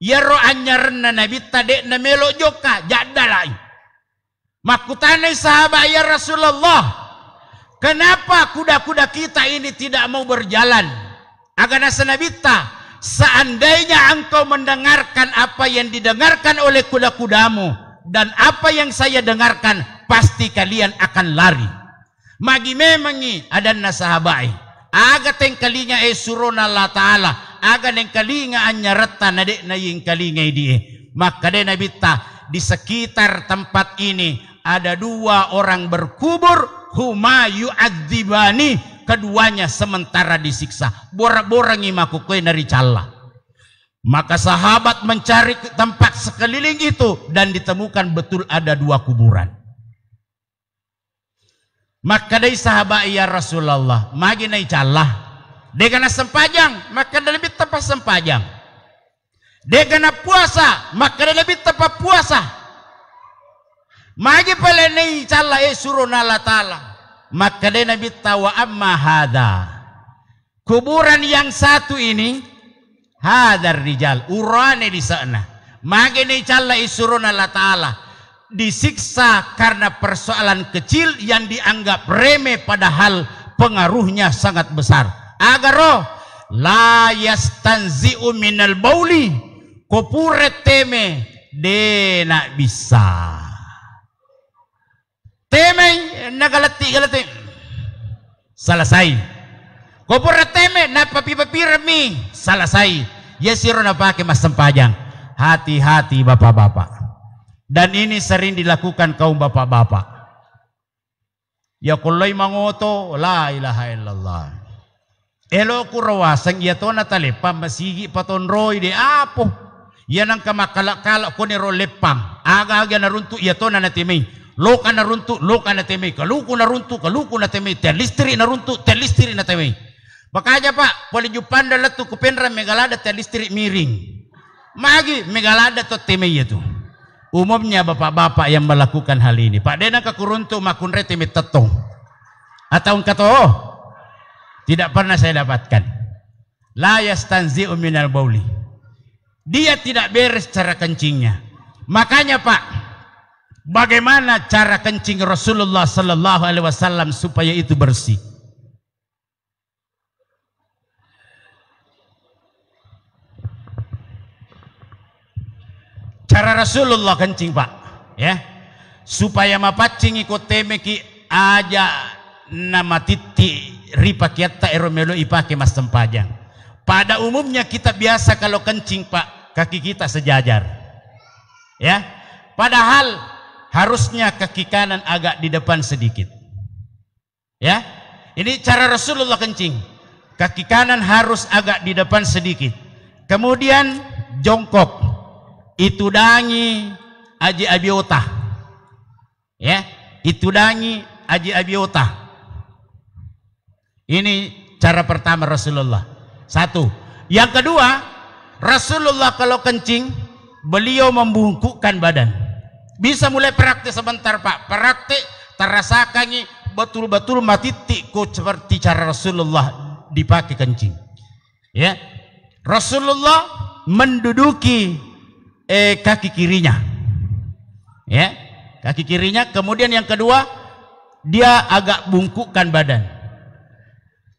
Speaker 1: ya ro anyarna Nabi dek na melo joka jadalai. Makutanai sahabat, ya Rasulullah, kenapa kuda-kuda kita ini tidak mau berjalan? Agana Nabi seandainya engkau mendengarkan apa yang didengarkan oleh kuda-kudamu dan apa yang saya dengarkan, pasti kalian akan lari. Magi memangi ada nasahabai aga teng kalinga surona Allah Ta'ala, aga neng kalinga anyarata nadek na yung kalinga die. Maka de Nabi di sekitar tempat ini ada dua orang berkubur, huma yu'adzibani, keduanya sementara disiksa. Borak-borak ngimakukui dari calla. Maka sahabat mencari tempat sekeliling itu dan ditemukan betul ada dua kuburan. Maka dari sahabat, ya Rasulullah, magi nai calah. Dia kena sempajang, maka dia lebih tepat sempajang. Dia kena puasa, maka dia lebih tepat puasa. Magi pala nai calah surun Allah Ta'ala. Maka dia Nabi tawa amma hada. Kuburan yang satu ini, hadar rijal, urane di sana. Magi nai calah surun Allah Ta'ala. Disiksa karena persoalan kecil yang dianggap remeh padahal pengaruhnya sangat besar. Agaro la yastanzi'u minal bauli kopure teme de nak bisa teme nagalati selesai kopure teme na papi remi selesai. Ya siro na pakai mas sempajang. Hati-hati bapak-bapak. Dan ini sering dilakukan kaum bapak-bapak. Ya kullay mangoto, la ilaha illallah. Elo kurawasang yato na talepam, masigi patonroy de apo. Yan ang kamakalak-kalak ko ni rolepam. Aga-aga naruntu yato na natimay. Loka naruntu, loka natimay. Kaluko natimay. Telistri naruntu, telistri natimay. Bakaja pak, polijupan dalatu kupenra megalada telistri miring. Magi megalada to timay yato. Umumnya bapak-bapak yang melakukan hal ini. Pak Dena kakuruntu makun rete mitetong. Atau kato, tidak pernah saya dapatkan. La yastanzi'u minal bauli. Dia tidak beres cara kencingnya. Makanya Pak, bagaimana cara kencing Rasulullah sallallahu alaihi wasallam supaya itu bersih? Cara Rasulullah kencing Pak, ya, supaya mapacing ikut temeki aja nama titi ripakiatta eromelo ipake mas tempajang. Pada umumnya kita biasa kalau kencing Pak, kaki kita sejajar. Ya. Padahal harusnya kaki kanan agak di depan sedikit. Ya. Ini cara Rasulullah kencing. Kaki kanan harus agak di depan sedikit. Kemudian jongkok. Itu dangi aji abiota. Ya, itu dangi aji abiota. Ini cara pertama Rasulullah. Satu. Yang kedua, Rasulullah kalau kencing, beliau membungkukkan badan. Bisa mulai praktik sebentar Pak. Praktik terasakan betul-betul matitik seperti cara Rasulullah dipakai kencing. Ya, Rasulullah menduduki kaki kirinya, ya, kaki kirinya. Kemudian yang kedua, dia agak bungkukkan badan.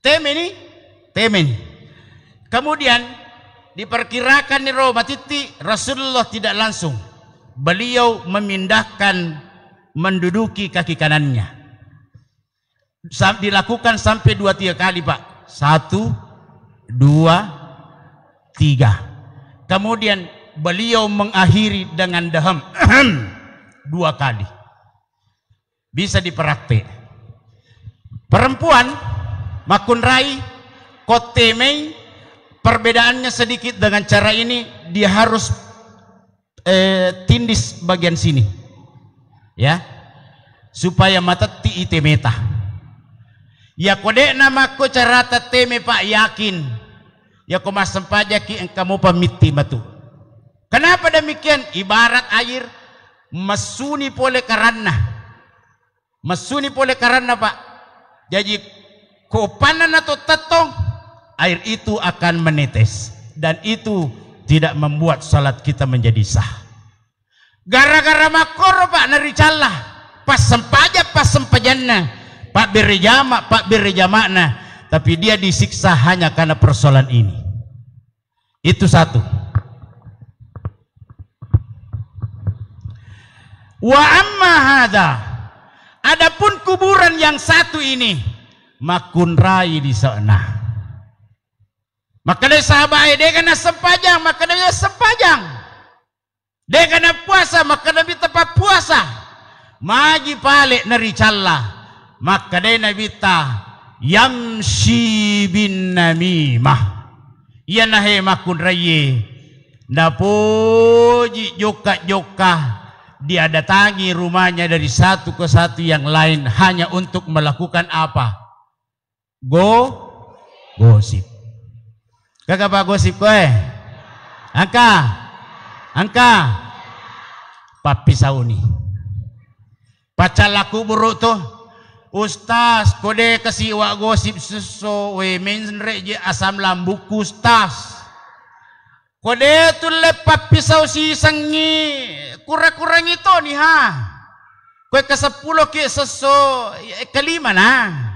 Speaker 1: Temen. Kemudian diperkirakan nih matiti Rasulullah tidak langsung, beliau memindahkan menduduki kaki kanannya. Dilakukan sampai 2-3 kali Pak. 1, 2, 3. Kemudian beliau mengakhiri dengan daham 2 kali. Bisa dipraktek. Perempuan makun rai kotemei, perbedaannya sedikit dengan cara ini, dia harus tindis bagian sini, ya, supaya mata ti itemeta. Ya kode nama ko cara tateme Pak yakin. Ya ko masam pajaki engkamu pamiti batu. Kenapa demikian? Ibarat air masuni pole karana. Masuni pole karana Pak. Jadi kopanan atau tetong, air itu akan menetes. Dan itu tidak membuat salat kita menjadi sah. Gara-gara makor Pak naricalah. Pas sempajanna. Pak beri jamakna. Tapi dia disiksa hanya karena persoalan ini. Itu satu. Wa amma hada, adapun kuburan yang satu ini makun rai di sana. Maka dari sahabat dia kena sempajang, maka dia sempajang. Dia kena puasa, maka Nabi tepat puasa. Magi pale nari calla, maka dia Nabi ta yamshi bin namimah. Ia nahe makun rai. Napoji joka-joka. Dia datangi rumahnya dari satu ke satu yang lain hanya untuk melakukan apa? Gosip. Kagak Pak gosip kowe? Angka. Papi sauni. Pacalaku buruk tuh. Ustaz, kode kasih wak gosip seso we menre je asam lambuk ustaz. Kode tu lepat pisau si sangi kurang-kurang itu nih ha. Kue ke 10 ke seso kelima nah.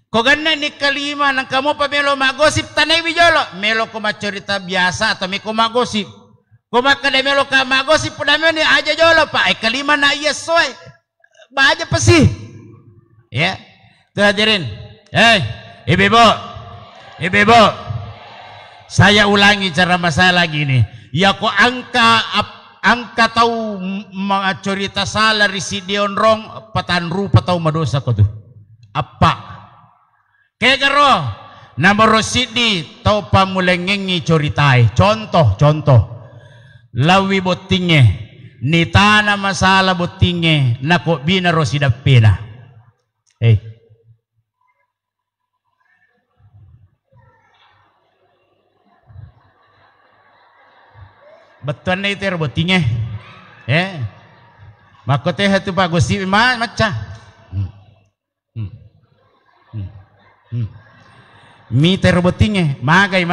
Speaker 1: Kau gana ni kelima nang kamu pa melo magosip tanay bijolo. Melo ko macerita biasa atau meko magosip. Kau makan melo ka magosip pada melo ni aja jolo pa. Kelima na iya soy. Ba aja pa sih. Ya. Tuh hadirin. Ibu-ibu. Saya ulangi cara masalah lagi nih. Ya ko angka tahu cerita salah risi dion rong patan rupa tahu madosa ko tuh. Apa? Kaya karo nomor sidi tahu pamulengengi ceritai. Contoh. Lawi botinge nitana masalah botinge nako bina rosida pena. Betul nih itu botingnya, makote hatu Pak gosip macam, mi terbotingnya, magai,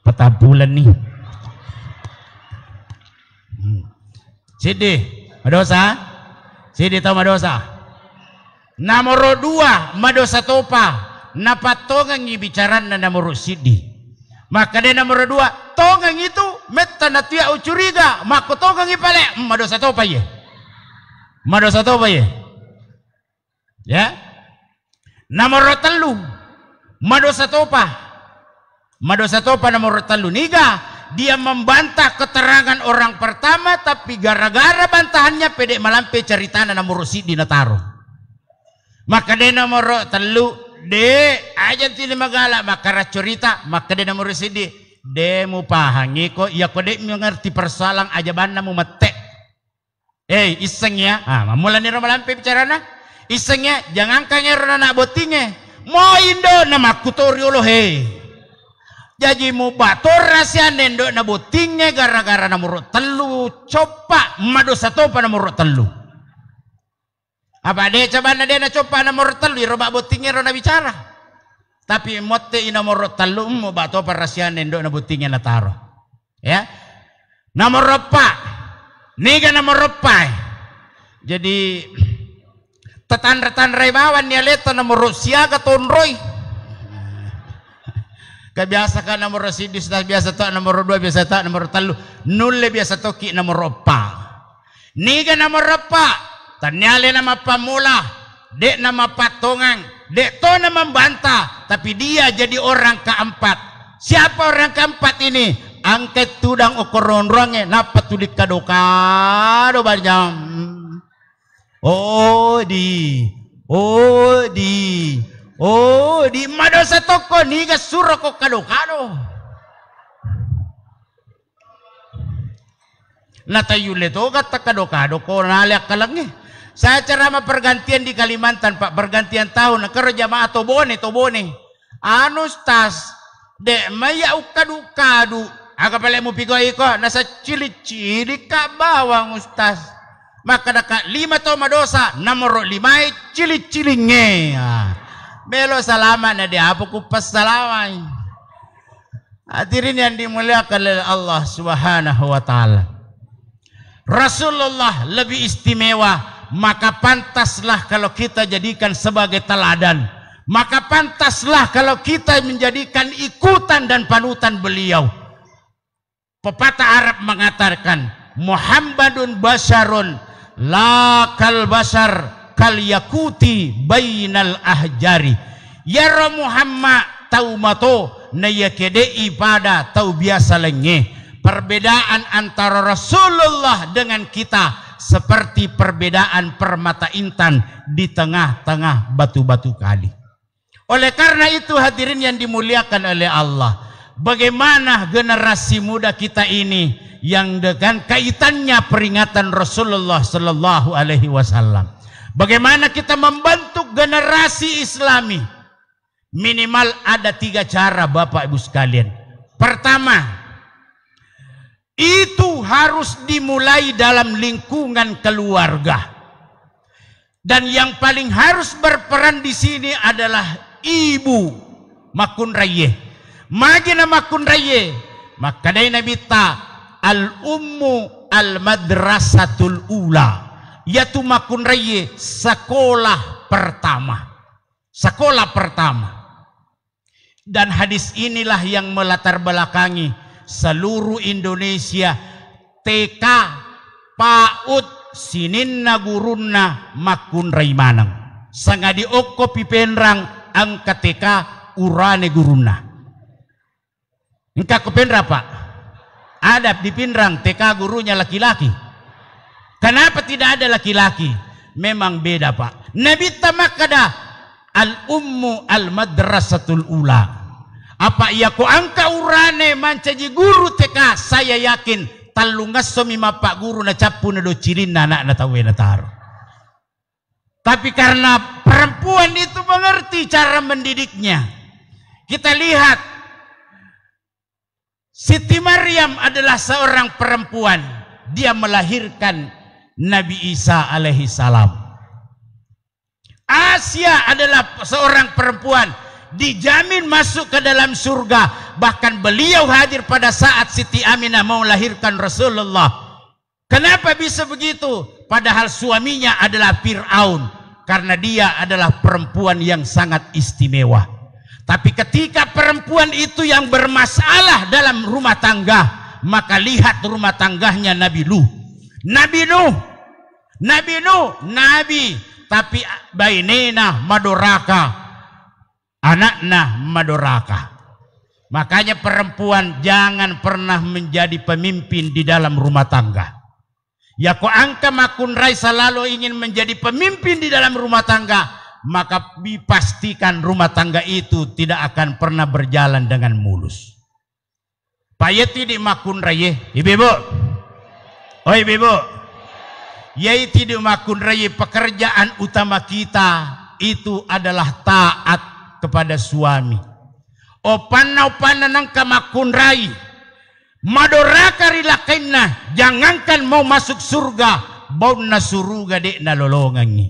Speaker 1: petabulan nih. Sidi madosa, tahu madosa. Nomor 2 madosa topa, napatongang ibicaran na nomor sidi. Maka dia nomor 2 tongang itu metta na tia ucuriga makotogang ipale madosa to pa ye. Madosa to pa ye. Ya. Nomor 3 madosa to pa. Madosa to pa nomor 3 niga dia membantah keterangan orang pertama tapi gara-gara bantahannya pede malampe ceritana nomor sidi nataro. Maka dia nomor 3 de aja tili magala maka cerita maka dia nomor sidi de mu pahangi ko ya ko de mengerti persoalan aja banna mu mete. Iseng ya. Mamula ni malampe bicarana. Isengnya jangan kanger na botinge. Mo indo na makutori ulo jadi mu bator rahasia nendo na botingnya gara-gara nomor 3 coba madosa to pa nomor 3. Apa dia coba na dia na coba nomor 3 roba botingnya ro na bicara. Tapi motte nomor 3 mu bato pa rahasia nendo na botingnya na taro. Ya. Nomor 4. Niga nomor 4. Jadi tetan-tetan rebawan ya leto nomor siaga tonroy. Kebiasa kan nomor sidis biasa tak nomor 2 biasa tak nomor 3 nulle biasa toki nomor 4. Niga nomor 4 tanyale nama pamula dek nama patongan dek to nama membantah tapi dia jadi orang keempat. Siapa orang keempat ini? Angket tudang okoron-ronge napa tudik kado-kado banyak. Di madosa toko niga suro ko kado-kado. Natayule to kata kado-kado ko naliak kalang Saya ceramah pergantian di Kalimantan Pak, pergantian tahun karo jamaah tobone. Anustas de maya ukadu-kadu. Aga pala mo pigoy ko nasa cili-cili ka bawang ustaz. Maka daka 5 to madosa, nomor 5 cili-cili nge. Belo salamat na dia apa kupas salamay. Hadirin yang dimuliakan oleh Allah Subhanahu wa taala. Rasulullah lebih istimewa, maka pantaslah kalau kita jadikan sebagai teladan. Maka pantaslah kalau kita menjadikan ikutan dan panutan beliau. Pepatah Arab mengatakan, Muhammadun basyarun la kal basar kal yakuti bainal ahjari. Ya Muhammad taumato na yakede ipada tau biasa lenge. Perbedaan antara Rasulullah dengan kita seperti perbedaan permata intan di tengah-tengah batu-batu kali. Oleh karena itu hadirin yang dimuliakan oleh Allah, bagaimana generasi muda kita ini yang dengan kaitannya peringatan Rasulullah Sallallahu Alaihi Wasallam. Bagaimana kita membentuk generasi Islami? Minimal ada 3 cara Bapak Ibu sekalian. Pertama, itu harus dimulai dalam lingkungan keluarga. Dan yang paling harus berperan di sini adalah ibu makun raye. Magina makun raye. Maka dari Nabi ta al-ummu al-madrasatul ula. Yaitu makun raye sekolah pertama. Sekolah pertama. Dan hadis inilah yang melatar belakangi seluruh Indonesia TK, PAUD, sininna gurunna makun raimanang. Sangadi okko pipenrang angka TK urane gurunna. Engka kepenra Pak? Ada di pinrang TK gurunya laki-laki. Kenapa tidak ada laki-laki? Memang beda Pak. Nabi tamakada al-ummu al-madrasatul ula. Apa ia ko angka urane mancaji guru TK, saya yakin talungas somi mapak guru na capu na do cilin na anak na tawe na taro. Tapi karena perempuan itu mengerti cara mendidiknya. Kita lihat Siti Maryam adalah seorang perempuan. Dia melahirkan Nabi Isa alaihi salam. Asia adalah seorang perempuan, dijamin masuk ke dalam surga. Bahkan beliau hadir pada saat Siti Aminah mau melahirkan Rasulullah. Kenapa bisa begitu? Padahal suaminya adalah Fir'aun, karena dia adalah perempuan yang sangat istimewa. Tapi ketika perempuan itu yang bermasalah dalam rumah tangga, maka lihat rumah tangganya Nabi Nuh. Nabi tapi bainena madoraka, anakna madoraka. Makanya perempuan jangan pernah menjadi pemimpin di dalam rumah tangga. Ya ko angka makunrai selalu ingin menjadi pemimpin di dalam rumah tangga, maka dipastikan rumah tangga itu tidak akan pernah berjalan dengan mulus. Payeti di makunrai, ibu-ibu. Oh ibu-ibu. Yaitu di makunrai, pekerjaan utama kita itu adalah taat kepada suami. Opana nang kamakunrai madoraka rilakainna, jangankan mau masuk surga, bau na suruga dek na lolongangi.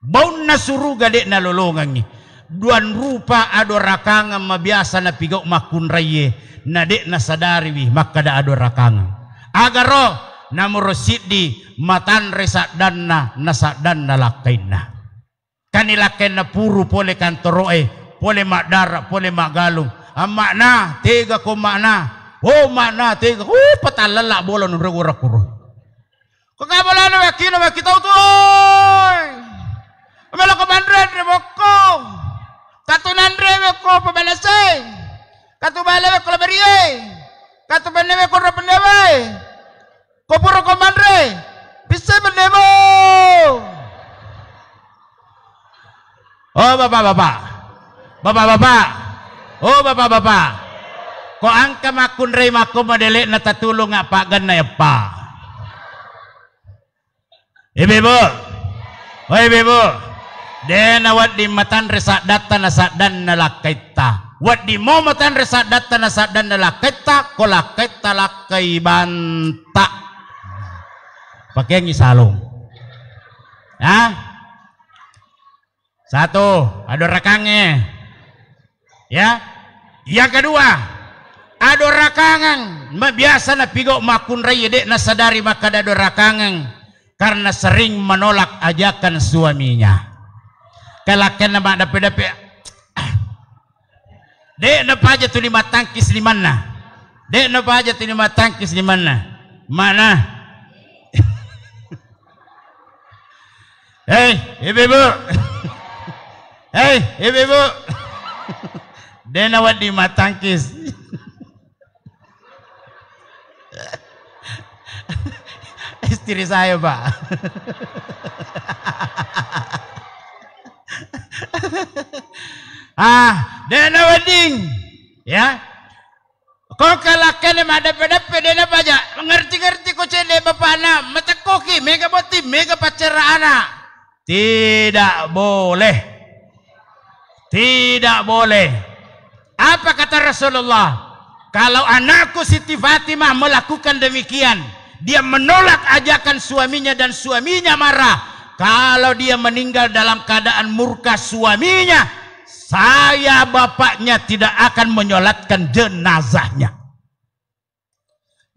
Speaker 1: Bau na suruga dek na lolongangi. Duan rupa adorakangan mabiasa na pigau makunrai na dek na sadari wi makada adorakangan. Agaro namurosidi matan resadanna nasadanna lakainna. Kanilakenna puru pole kantoroe, pole makdara, pole magalung. Makna tega ko makna. Oh makna tega. Patalala bolon regura-kuro. Kung kabala na wakino makitaw to. Amala ko bandren remoko. Katunan remoko pabalasay. Katubala ko labariye. Katubanewe ko rapanewe. Ko puro ko bandre. Bisa benemo. Oh bapak-bapak. Bapak-bapak. Oh bapak-bapak. Ko angka makunray mako madali na tatulong nga pagan na yapa. Ibu-ibu. Oh ibu-ibu. Den awat di matan resak data na sadan na lakaita. Wat di mo matan resak data na sadan na lakaita, ko lakaita lakay banta. Pakai ngisalong. Ha? Satu, ada rakangnya. Ya. Yang kedua, ada rakangan. Biasa na pigo makunray dek na sadari maka ada rakangan karena sering menolak ajakan suaminya. Kalakan na dapat dek na paja tu lima tangkis limanna. Dek na paja tu lima tangkis limanna. Mana? Hei, ibu-ibu. Hei, ibu-ibu. Den awat di matangkis. Istri saya, Pak. Den awat ding. Ya. Kau kalakan ada pada den aja. Mengerti-ngerti ko cende bapak anak. Mata koki, mega boti, mega pacar anak. Tidak boleh. Tidak boleh. Apa kata Rasulullah? Kalau anakku Siti Fatimah melakukan demikian, dia menolak ajakan suaminya dan suaminya marah. Kalau dia meninggal dalam keadaan murka suaminya, saya bapaknya tidak akan menyolatkan jenazahnya.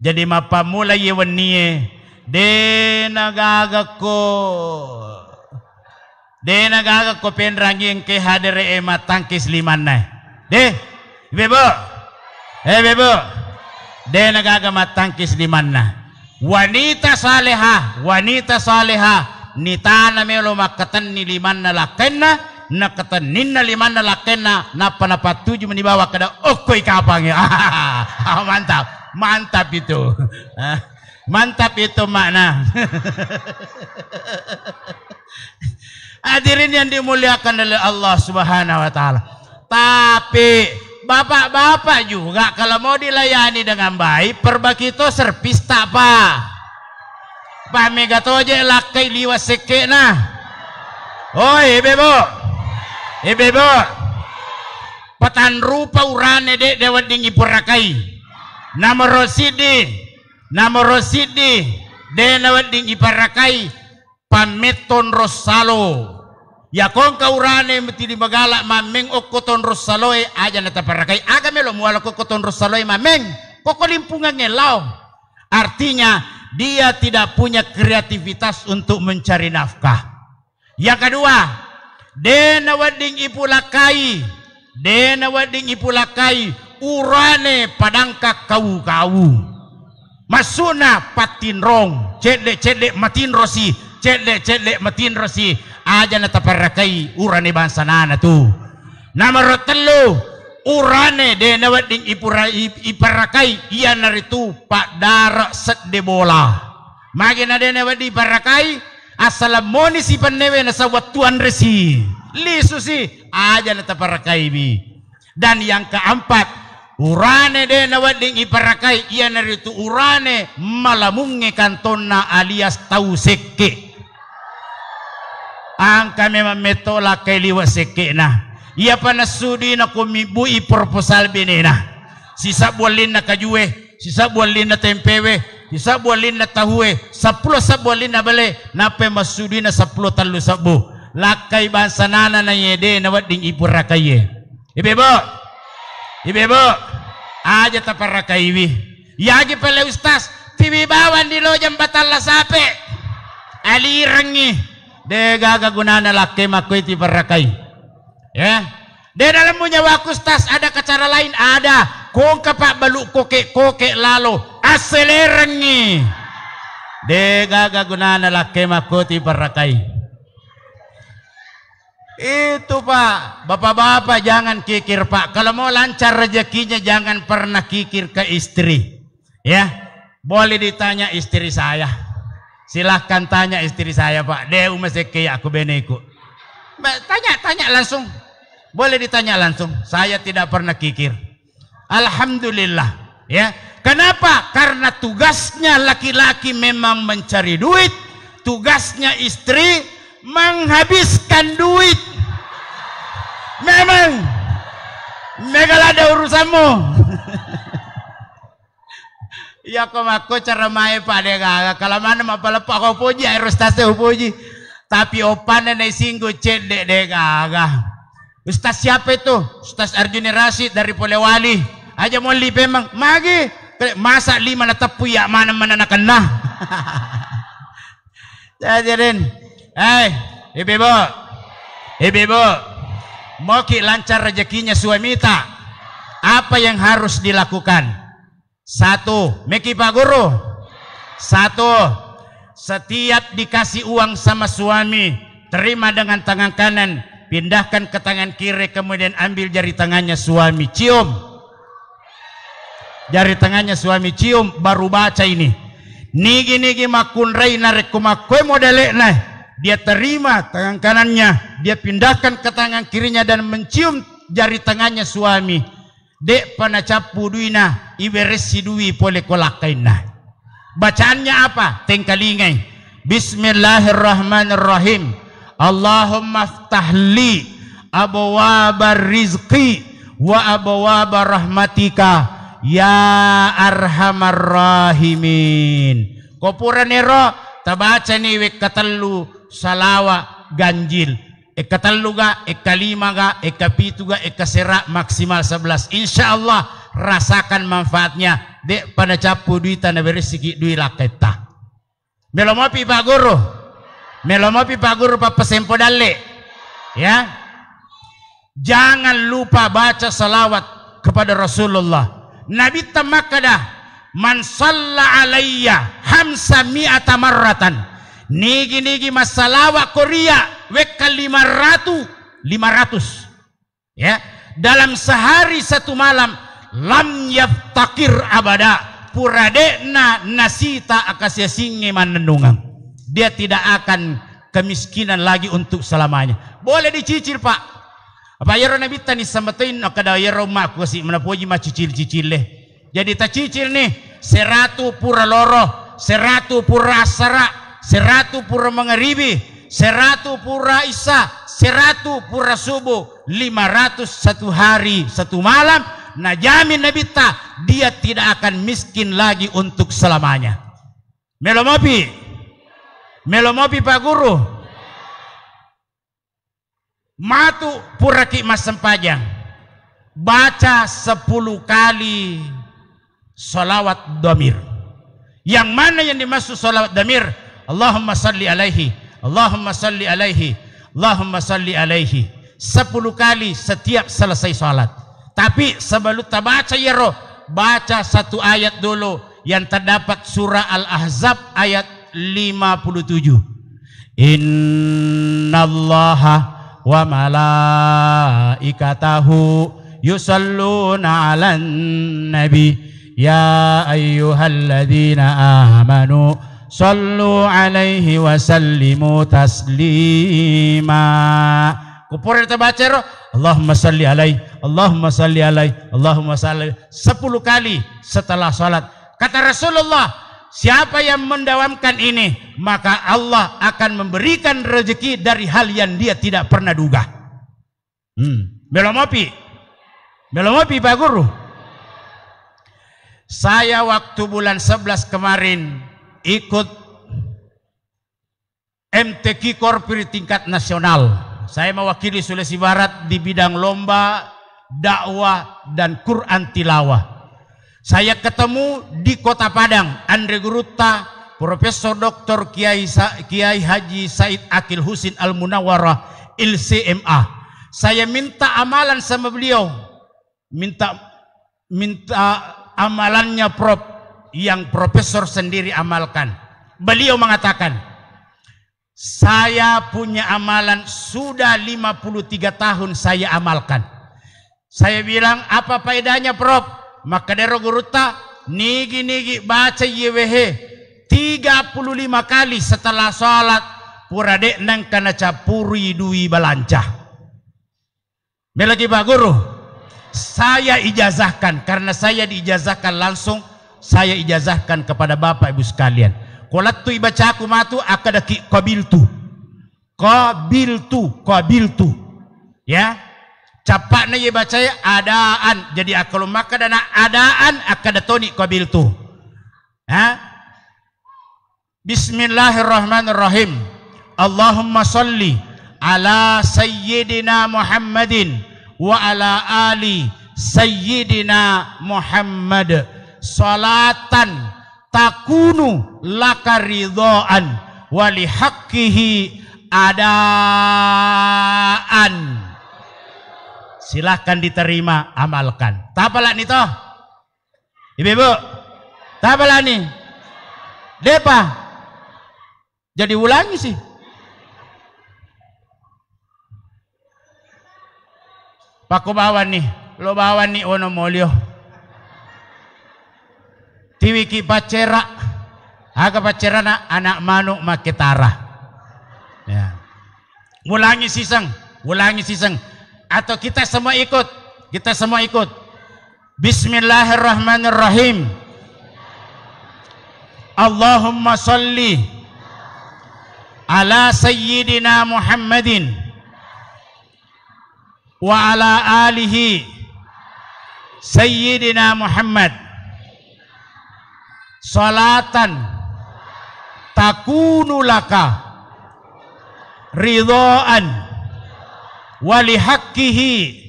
Speaker 1: Jadi mapa mulai wenie de nagagako. De nagaga ko penranging ke hadere matangkis liman na. De, bebo. Bebo. De nagaga matangkis liman na. Wanita saleha, nitana melo makatan ni liman na lakenna, nakatanin na liman na lakenna, napanapatuju manibawa kada okoy kapang. Mantap. Mantap itu. Mantap itu makna. Hadirin yang dimuliakan oleh Allah Subhanahu wa taala. Tapi bapak-bapak juga kalau mau dilayani dengan baik, perbakito servis tak pa. Pa megatoje lakai liwas sekena. Oi, bebo. Bebo. Patan rupa urane de dewat dingi purakai. Namorosidi de dewat dingi purakai pameton rosalo. Ya kong kaurane meti di magala mameng okoton rosaloy aja na taparakai aga melo muala kokoton rosaloy mameng kokolimpungan ngelaw. Artinya dia tidak punya kreativitas untuk mencari nafkah. Yang kedua, dena wading ipulakai urane padangka kau masuna patinrong cedek matinrosi cedek matinrosi aja na taparakai urane bansanana tu. Nomor 3 urane de nawading iparakai iya naritu pak darak sedde bola magi na de nawadi iparakai asalamoni si panewe na sawatuan resi lisusi aja na taparakai bi. Dan yang keempat urane de nawading iparakai iya naritu urane malamunge kantona alias tau seke ang kami mametola kay liwa seke na iya pa nasudi na kumibui proposal binina sisa bualin na kajuwe sisa bualin na tempewe sisa bualin na tahuwe 10 sabualin na bale nape masudi na 10 talo sabu lakay bansanana na yede na wading ipurakaye ibebo aja taparakaiwi yagi pala ustas pibibawan di lojang batala sape alirangi de gagagunana laki makoy ti parakai ya, di dalam punya wakustas ada cara lain ada. Kung kapak baluk koke lalo aselerangi. De gagagunana laki makuti parakai. Itu pak, bapak-bapak jangan kikir pak. Kalau mau lancar rezekinya jangan pernah kikir ke istri. Ya, boleh ditanya istri saya. Silahkan tanya istri saya pak. Dia umaseke aku beneku. Tanya langsung. Boleh ditanya langsung. Saya tidak pernah kikir. Alhamdulillah. Ya. Kenapa? Karena tugasnya laki-laki memang mencari duit. Tugasnya istri menghabiskan duit. Memang. Megala ada urusanmu. Ya aku cara main pada gaga. Kalau mana mapalapak kau puji. Aerostase puji. Tapi opane na singgo cedek de gaga. Ustaz siapa itu? Ustaz Arjuni Rashid dari Polewali. Aja mau li memang magi masa 5 na tapu ya mana nak kena. Jadiin, ibu, mau ki lancar rezekinya suamita. Apa yang harus dilakukan? 1, Meki Pak Guru. 1, setiap dikasih uang sama suami, terima dengan tangan kanan. Pindahkan ke tangan kiri, kemudian ambil jari tangannya suami, cium. Jari tangannya suami cium, baru baca ini. Nigi makun reina rekumakwe modele nah. Dia terima tangan kanannya, dia pindahkan ke tangan kirinya dan mencium jari tangannya suami. Dek panacapu duina, iberesi dui pole kolakaina. Bacaannya apa? Tengkalingai. Bismillahirrahmanirrahim. Allahumma ftahli abwabar rizqi wa abwabar rahmatika ya arhamar rahimin. Kopuranero tabaca ni wekatallu salawa ganjil. Ekatallu ga, ekalima ga, ekapitu ga, ekasera maksimal 11. Insyaallah rasakan manfaatnya. Dek pada capu duita na beresiki dui laketa. Melomopi Pak Guru. Melomopi Pak Guru Papa Sempo Dalle. Ya. Jangan lupa baca salawat kepada Rasulullah. Nabi tamakada man salla alayya hamsa mi'ata marratan. Nigi masalawa Korea wekal 500. Ya. Dalam sehari 1 malam lam yaftakir abada. Puradena nasita akasya singe manenungang. Dia tidak akan kemiskinan lagi untuk selamanya. Boleh dicicil Pak. Apa yaro nabi tani samatain akada yaro mak kasi menapoji ma cicil leh. Jadi tak cicil nih 100 pura loro, 100 pura asara, 100 pura mangaribi, 100 pura isya, 100 pura subuh, 500 1 hari 1 malam. Nah jamin nabi ta dia tidak akan miskin lagi untuk selamanya. Melomopi Pak Guru. Matu puraki mas sempajang. Baca 10 kali salawat damir. Yang mana yang dimaksud salawat damir? Allahumma salli alaihi, Allahumma salli alaihi, Allahumma salli alaihi. 10 kali setiap selesai salat. Tapi sebelum baca ya roh, baca satu ayat dulu yang terdapat surah Al-Ahzab ayat 57. Innallaha wa malaikatahu yusalluna 'alan nabi ya ayyuhalladzina amanu sallu 'alaihi wa sallimu taslima. Kupur kita baca roh, Allahumma salli alaihi, Allahumma salli alaihi, Allahumma salli 10 kali setelah salat. Kata Rasulullah, siapa yang mendawamkan ini, maka Allah akan memberikan rezeki dari hal yang dia tidak pernah duga. Belum api Pak Guru. Saya waktu bulan 11 kemarin ikut MTQ Korpri tingkat nasional. Saya mewakili Sulawesi Barat di bidang lomba, dakwah, dan Quran tilawah. Saya ketemu di Kota Padang, Andre Guruta, Profesor Dr. Kiai Haji Said Akil Husin Al-Munawwarah LCMA. Saya minta amalan sama beliau. Minta amalannya Prof yang profesor sendiri amalkan. Beliau mengatakan, saya punya amalan sudah 53 tahun saya amalkan. Saya bilang, apa faedahnya Prof? Maka dero guruta nigi baca YWH 35 kali setelah sholat purade nang kana capuri dui balanca. Belagi Pak Guru, saya ijazahkan, karena saya diijazahkan langsung, saya ijazahkan kepada Bapak Ibu sekalian. Kolatu ibaca aku matu akadaki qabiltu ya, capaknya ya baca adaan, jadi kalau maka dana adaan akadatoni qabiltu. Bismillahirrahmanirrahim. Allahumma salli ala sayyidina Muhammadin wa ala ali sayyidina Muhammad salatan takunu laka ridhaan wali haqqihi adaan. Silahkan diterima, amalkan. Tapalah nih toh ibu-ibu, tapalah nih depa jadi ulangi sih. Paku bawa nih, lo bawa nih ono molio tiwiki pacera aga pacerana anak manuk maketara ya. Ulangi siseng atau kita semua ikut Bismillahirrahmanirrahim. Allahumma salli ala sayyidina Muhammadin wa ala alihi sayyidina Muhammad salatan takunu laka ridhaan wali haqqihi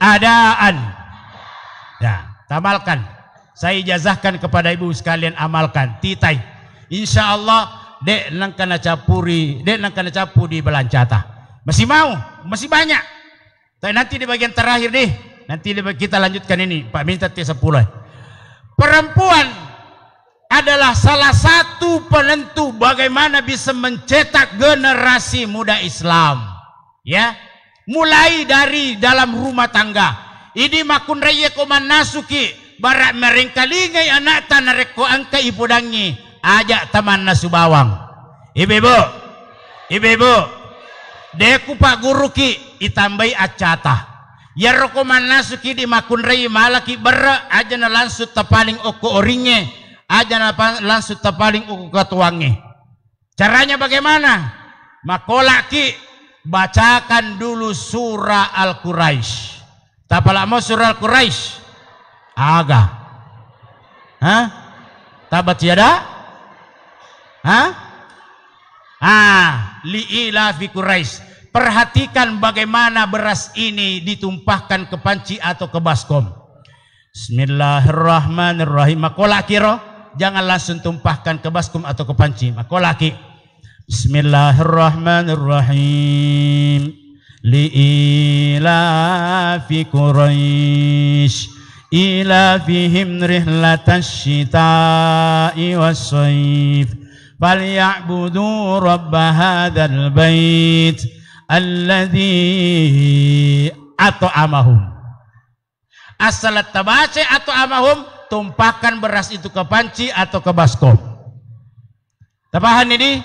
Speaker 1: adaan. Ya, tamalkan. Saya ijazahkan kepada ibu sekalian, amalkan. Titai. Insya Allah dek nang kana capu di belancata. Masih mau? Masih banyak. Tapi nanti di bagian terakhir nih, nanti kita lanjutkan ini. Pak minta 10. Perempuan adalah salah satu penentu bagaimana bisa mencetak generasi muda Islam. Ya, mulai dari dalam rumah tangga. Ini makun raya koman nasuki barak merengkalingai anak tanah reko angka ipudangi ajak taman nasu bawang. Ibu-ibu, deku Pak Guru ki itambai acata. Ya rokoman nasuki di makun raya malaki berak aja na langsut tapaling oko oringe, aja na langsut tapaling oko katuange. Caranya bagaimana? Makolaki bacakan dulu surah Al-Quraisy. Tapala mau surah Al-Quraisy? Aga. Hah? Tabat tiada? Hah? Li'ila fi Quraisy. Perhatikan bagaimana beras ini ditumpahkan ke panci atau ke baskom. Bismillahirrahmanirrahim. Makolaki roh, jangan langsung tumpahkan ke baskom atau ke panci. Makolaki. Bismillahirrahmanirrahim. li'ilafi Quraisy ilafihim rihlatash shita'i was-shayf falyabudu rabb hadzal bait alladzi at'amahum. Asal tabace at'amahum, tumpahkan beras itu ke panci atau ke baskom. Tapahan ini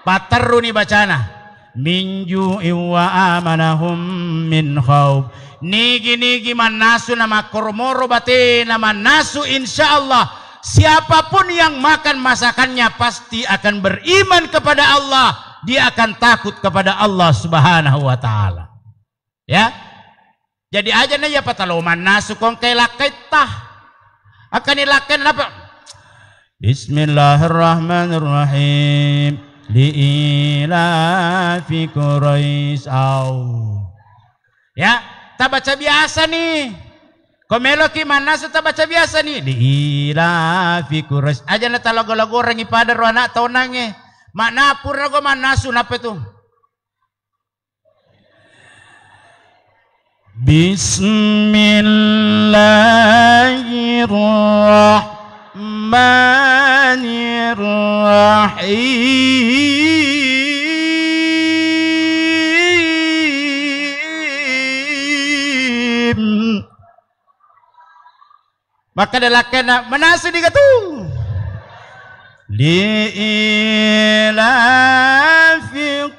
Speaker 1: paterru ni bacana min ju'in wa amanahum min khauf. Nigi manasu nama kormoro bate nama nasu, insyaallah siapapun yang makan masakannya pasti akan beriman kepada Allah, dia akan takut kepada Allah Subhanahu wa taala. Ya. Jadi aja na ya patalo manasu kong kay lakaitah. Akan ilakan apa? Bismillahirrahmanirrahim. Li'ilafi Quraisy ya, tak baca biasa nih. Komelo ki manasu tak baca biasa nih. Li'ilafi Quraisy. Aja na talago-lago orang ipada ro anak taunange. Makna pura go manasu napa itu? Bismillahirrahmanirrahim. Maka dalakana manasu digatu. Li'ilafi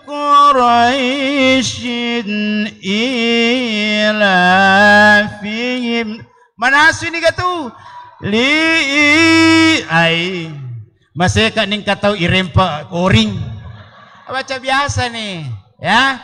Speaker 1: Quraisyin ilafihim. Manasu digatu. Ai masih kak ning katau irempa koring. Baca biasa nih, ya.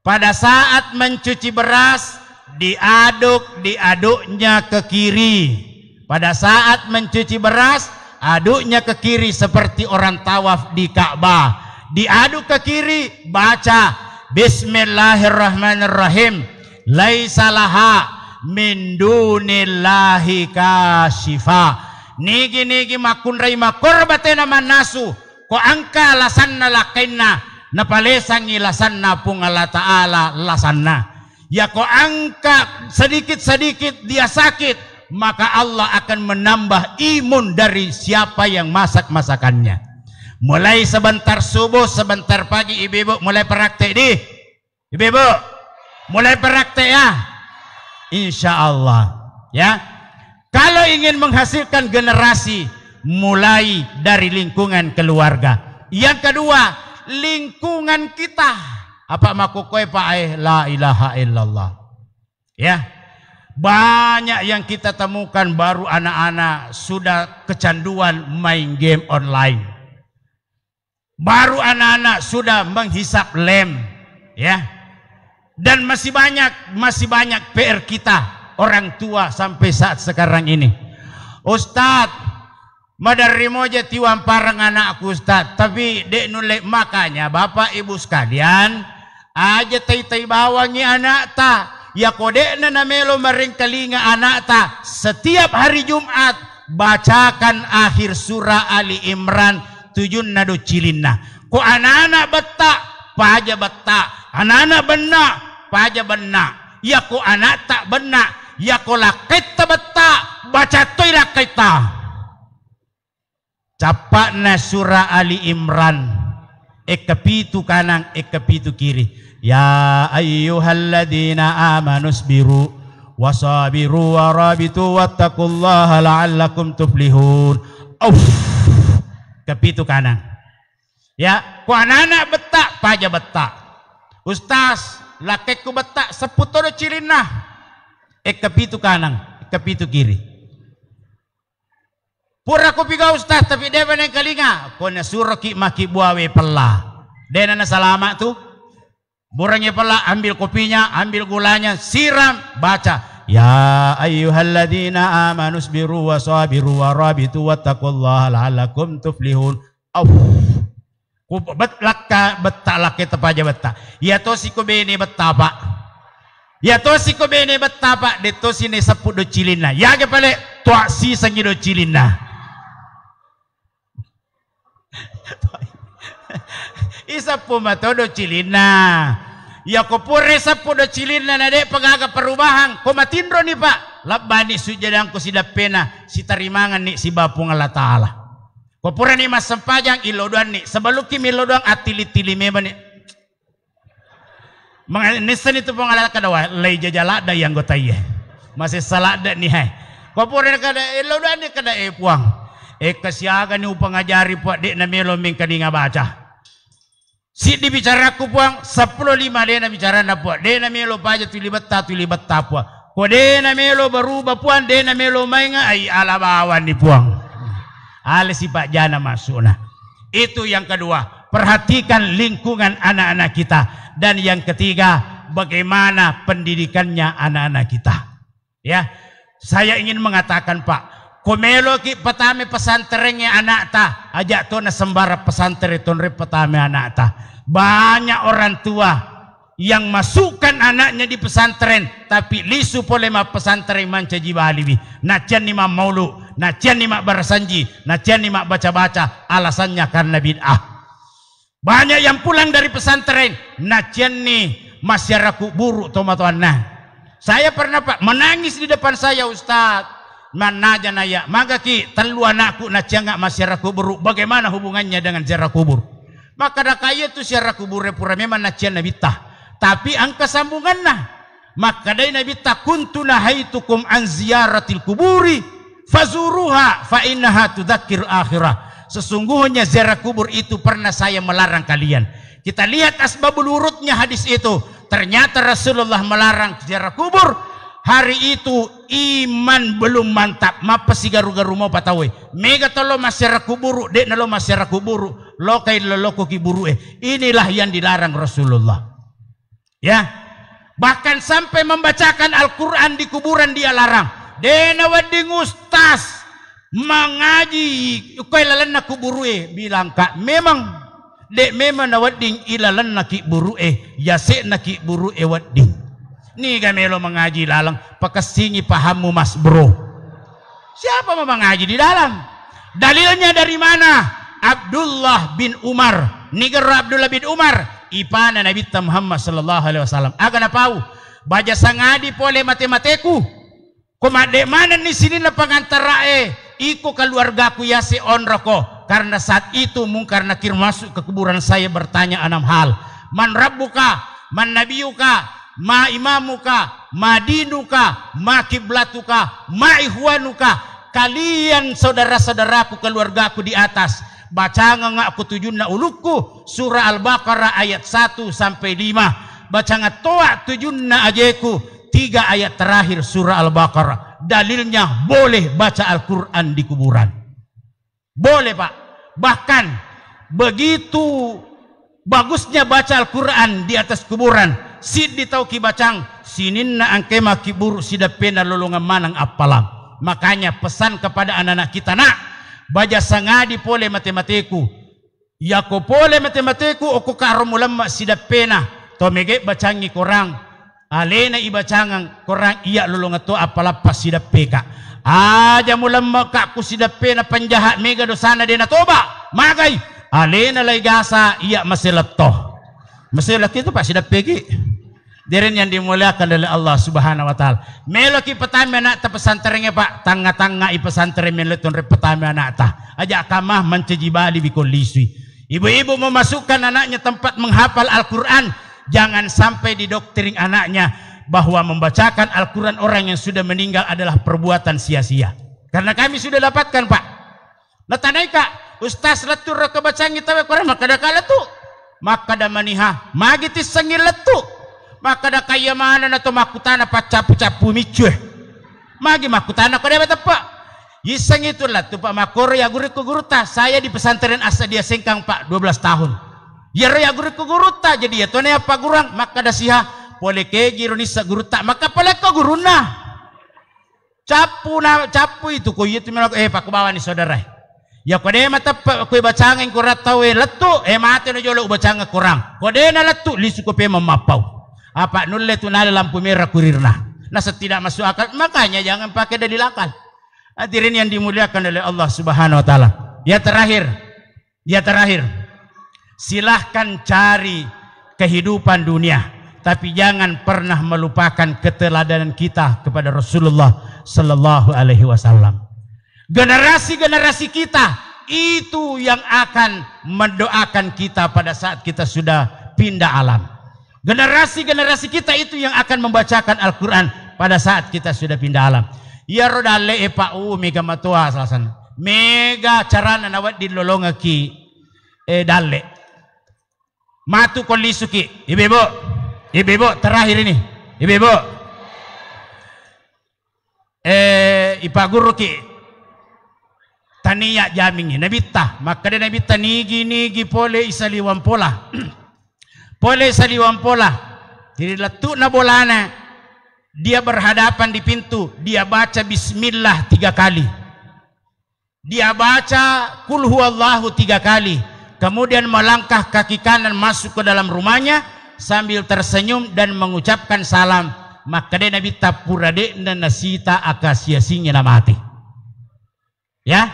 Speaker 1: Pada saat mencuci beras diaduknya ke kiri. Pada saat mencuci beras aduknya ke kiri seperti orang tawaf di Ka'bah. Diaduk ke kiri, baca Bismillahirrahmanirrahim. Laisa laha min dunillahi kashifa. Nigi makunrai makorbatena manasu ko angka lasanna lakainna napalesangi lasanna pung Allah Ta'ala lasanna. Ya ko angka sedikit-sedikit dia sakit, maka Allah akan menambah imun dari siapa yang masak masakannya. Mulai sebentar subuh, sebentar pagi, ibu-ibu mulai praktek di. Ibu-ibu mulai praktek ya. Insya Allah, ya. Kalau ingin menghasilkan generasi, mulai dari lingkungan keluarga. Yang kedua, lingkungan kita. Apa makukoy pa la ilaha illallah. Ya. Banyak yang kita temukan baru anak-anak sudah kecanduan main game online. Baru anak-anak sudah menghisap lem, ya. Dan masih banyak PR kita orang tua sampai saat sekarang ini. Ustadz, madari moja tiwam parang anakku Ustadz, tapi dek nulek makanya Bapak Ibu sekalian aja tay bawangi anak ta. Ya kode na namelo maring kalinga anak ta. Setiap hari Jumat bacakan akhir surah Ali Imran 7 nado cilinna. Ko anak-anak betak paja betak, anak-anak benak paja benak. Ya ko anak tak benak, ya ko lakita betak baca toy lakita. Capak na surah Ali Imran ekapitu kanang ekapitu kiri. Ya ayyuhalladzina amanu sabiru wasabiru warabitu wattaqullaha la'allakum tuflihun. Kepitu kanan. Ya, ku anak betak paja betak. Ustaz, lakeku betak seputoro cilinah. Kepitu kanan, kepitu kiri. Pura ku piga ustaz tapi dia beneng kalinga. Kona suruh ki maki buawe pela. Dia nana salama tu. Burangnya pala, ambil kopinya, ambil gulanya, siram, baca. Ya ayyuhalladzina amanu sabiru wasabiru warabitu wattaqullaha la'allakum tuflihun. Betak laki tepaja betak. Ya to si ko bene betak pak. Ya to si ko bene betak pak. De to sini seput do cilina. Ya ke pale tuak si sangi do cilina. Isa po matodo cilina. Ya ko pure sa po do cilin na nade pagaga perubahan. Ko matindro ni Pak. Labani sujadang ko sida pena si tarimangan ni si Bapung Allah Ta'ala. Ko pure ni mas sempajang ilodoan ni. Sebaluki milodoan atili-tili meba ni. Mga nisan itu pong alala kadawa. Lay jajalada yang gotaya. Masih salada ni hai. Ko pure kada ilodoan ni kada puang. Kasiaga ni upang ajari po di na melo ming kaninga baca. Si dibicara ku puang 10-5 de na bicara na po. De na melo paja tulibat ta po. Ko de na melo berubah puang de na melo mainga ay alabawan ni puang. Ale si Pak Jana masuk nah. Itu yang kedua, perhatikan lingkungan anak-anak kita. Dan yang ketiga, bagaimana pendidikannya anak-anak kita. Ya, saya ingin mengatakan Pak, komelo ki petame pesantrennya anak ta, ajak to na sembara pesantren tonre petame anak ta. Banyak orang tua yang masukkan anaknya di pesantren tapi lisu pole ma pesantren manca jibalibi. Nacian ni ma maulu, nacian ni ma barasanji, nacian ni ma baca-baca, alasannya karena bid'ah. Banyak yang pulang dari pesantren, nacian ni masyarakat buruk tomatoan nah. Saya pernah Pak menangis di depan saya Ustaz. Mana janaya, maka ki telu anakku nacian ngak masyarakat buruk. Bagaimana hubungannya dengan ziarah kubur? Maka dah kaya tu ziarah kubur pura memang nacian nabitah. Tapi angka sambungan nah. Maka dari nabitah kuntu nahaitukum an ziyaratil kuburi fazuruha fa innaha tudzakir akhirah. Sesungguhnya ziarah kubur itu pernah saya melarang kalian. Kita lihat asbabul wurudnya hadis itu. Ternyata Rasulullah melarang ziarah kubur. Hari itu iman belum mantap. Mapa si garu-garu mau patawe. Mega tolo masyarakat kuburu. Dek nalo masyarakat kuburu. Lokai loloko kiburu. Inilah yang dilarang Rasulullah. Ya. Bahkan sampai membacakan Al-Quran di kuburan dia larang. Dena wading ustaz. Mengaji. Ukai lalana kuburu. Bilang kak. Memang. Dek memang na wading ilalana kiburu. Yasek na kiburu wading. Ni gamelo mengaji lalang pakasingi pahammu mas bro. Siapa mau mengaji di dalam? Dalilnya dari mana? Abdullah bin Umar. Nigero Abdullah bin Umar. Ipana Nabi Muhammad sallallahu alaihi wasallam. Aga na pau. Baja sangadi pole matemateku. Kumade mana ni sini na pangantarae. Iko keluargaku yase onroko. Karena saat itu mungkar nakir masuk ke kuburan saya bertanya 6 hal. Man rabbuka, man nabiyuka, ma imamuka, ma dinuka, ma kiblatuka, ma ihwanuka. Kalian saudara-saudaraku, keluargaku di atas. Baca ngak aku tujun na uluku. Surah Al-Baqarah ayat 1-5. Baca ngak toa tujun na ajeku. 3 ayat terakhir surah Al-Baqarah. Dalilnya boleh baca Al-Quran di kuburan. Boleh Pak. Bahkan begitu bagusnya baca Al-Quran di atas kuburan. Sid ditau ki bacang sinin na angke makibur sidapena lolongan manang apalang. Makanya pesan kepada anak-anak kita nak baja sangadi pole matematiku. Ya ko pole matematiku oku karomulam sidapena to mege bacangi korang. Alena ibacangang korang iya lolongan to apalapas sidapeka. Aja mulam ka ku sidapena penjahat mega dosana dena toba. Magay alena lay gasa iya masilatoh. Masalah kita Pak sidap pegi. Dirin yang dimuliakan oleh Allah Subhanahu wa taala. Meloki petame anak ta pesantrennya Pak, tangga-tangga i pesantren meleton re petame anak ta. Ajak kamah mencejibali bikol liswi. Ibu-ibu memasukkan anaknya tempat menghafal Al-Qur'an, jangan sampai didoktrin anaknya bahwa membacakan Al-Qur'an orang yang sudah meninggal adalah perbuatan sia-sia. Karena kami sudah dapatkan Pak. Natanai Kak, ustaz letur ke bacangi tawe Qur'an maka da kala tu. Maka da maniha magitis sangil letu. Maka da kaya mana na to makutana pa capu-capu micuh. Magi makutana ko dapat apa? Yisang itulah tu Pak Makoro ya guru ke guruta. Saya di pesantren asa dia sengkang Pak 12 tahun. Ya ya guru ke guruta jadi ya to ne apa gurang maka da siha pole ke gironisa guruta maka pole ko guruna. Capu itu ko yitu Pak ko bawa ni saudara. Ya kode mata ko bacangin ko ratawe letu mate no jolo bacanga kurang. Kode na letu lisu ko pe mamapau. Apa nulle tu nala lampu merah kurirna. Nah tidak masuk akal makanya jangan pakai dalil akal. Hadirin yang dimuliakan oleh Allah Subhanahu wa taala. Ya terakhir. Silahkan cari kehidupan dunia. tapi jangan pernah melupakan keteladanan kita kepada Rasulullah sallallahu alaihi wasallam. Generasi-generasi kita itu yang akan mendoakan kita pada saat kita sudah pindah alam. Generasi-generasi kita itu yang akan membacakan Al-Quran pada saat kita sudah pindah alam. Ya rodale epau mega matua salasan. Mega carana nawat dilolonga ki dalle. Matu kolisuki. Ibu terakhir ini. Ibu. Ipa guru ki. Taniya jamingi nabita. Maka de nabita nigi pole isaliwan pola. Pole isaliwan pola. Jadi letuk na bolana. Dia berhadapan di pintu, dia baca bismillah 3 kali. Dia baca kul huwallahu 3 kali. Kemudian melangkah kaki kanan masuk ke dalam rumahnya sambil tersenyum dan mengucapkan salam. Maka dia Nabi tapurade dan nasita akasia singina mati. Ya,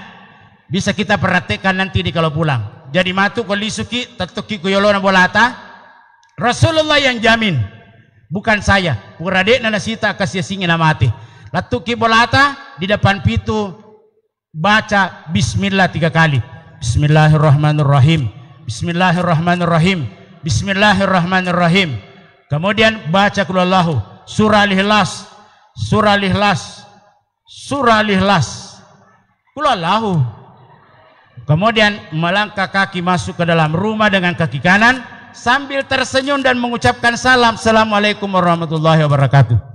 Speaker 1: bisa kita perhatikan nanti di kalau pulang. Jadi matu kolisuki tatuki kuyolona bolata. Rasulullah yang jamin. Bukan saya. Purade na nasita kasih singin mati. Latuki bolata di depan pintu baca bismillah 3 kali. Bismillahirrahmanirrahim. Bismillahirrahmanirrahim. Bismillahirrahmanirrahim. Kemudian baca kulallahu surah Al-Ikhlas. Surah Al-Ikhlas. Surah Al-Ikhlas. Kulallahu. Kemudian melangkah kaki masuk ke dalam rumah dengan kaki kanan sambil tersenyum dan mengucapkan salam. Assalamualaikum warahmatullahi wabarakatuh.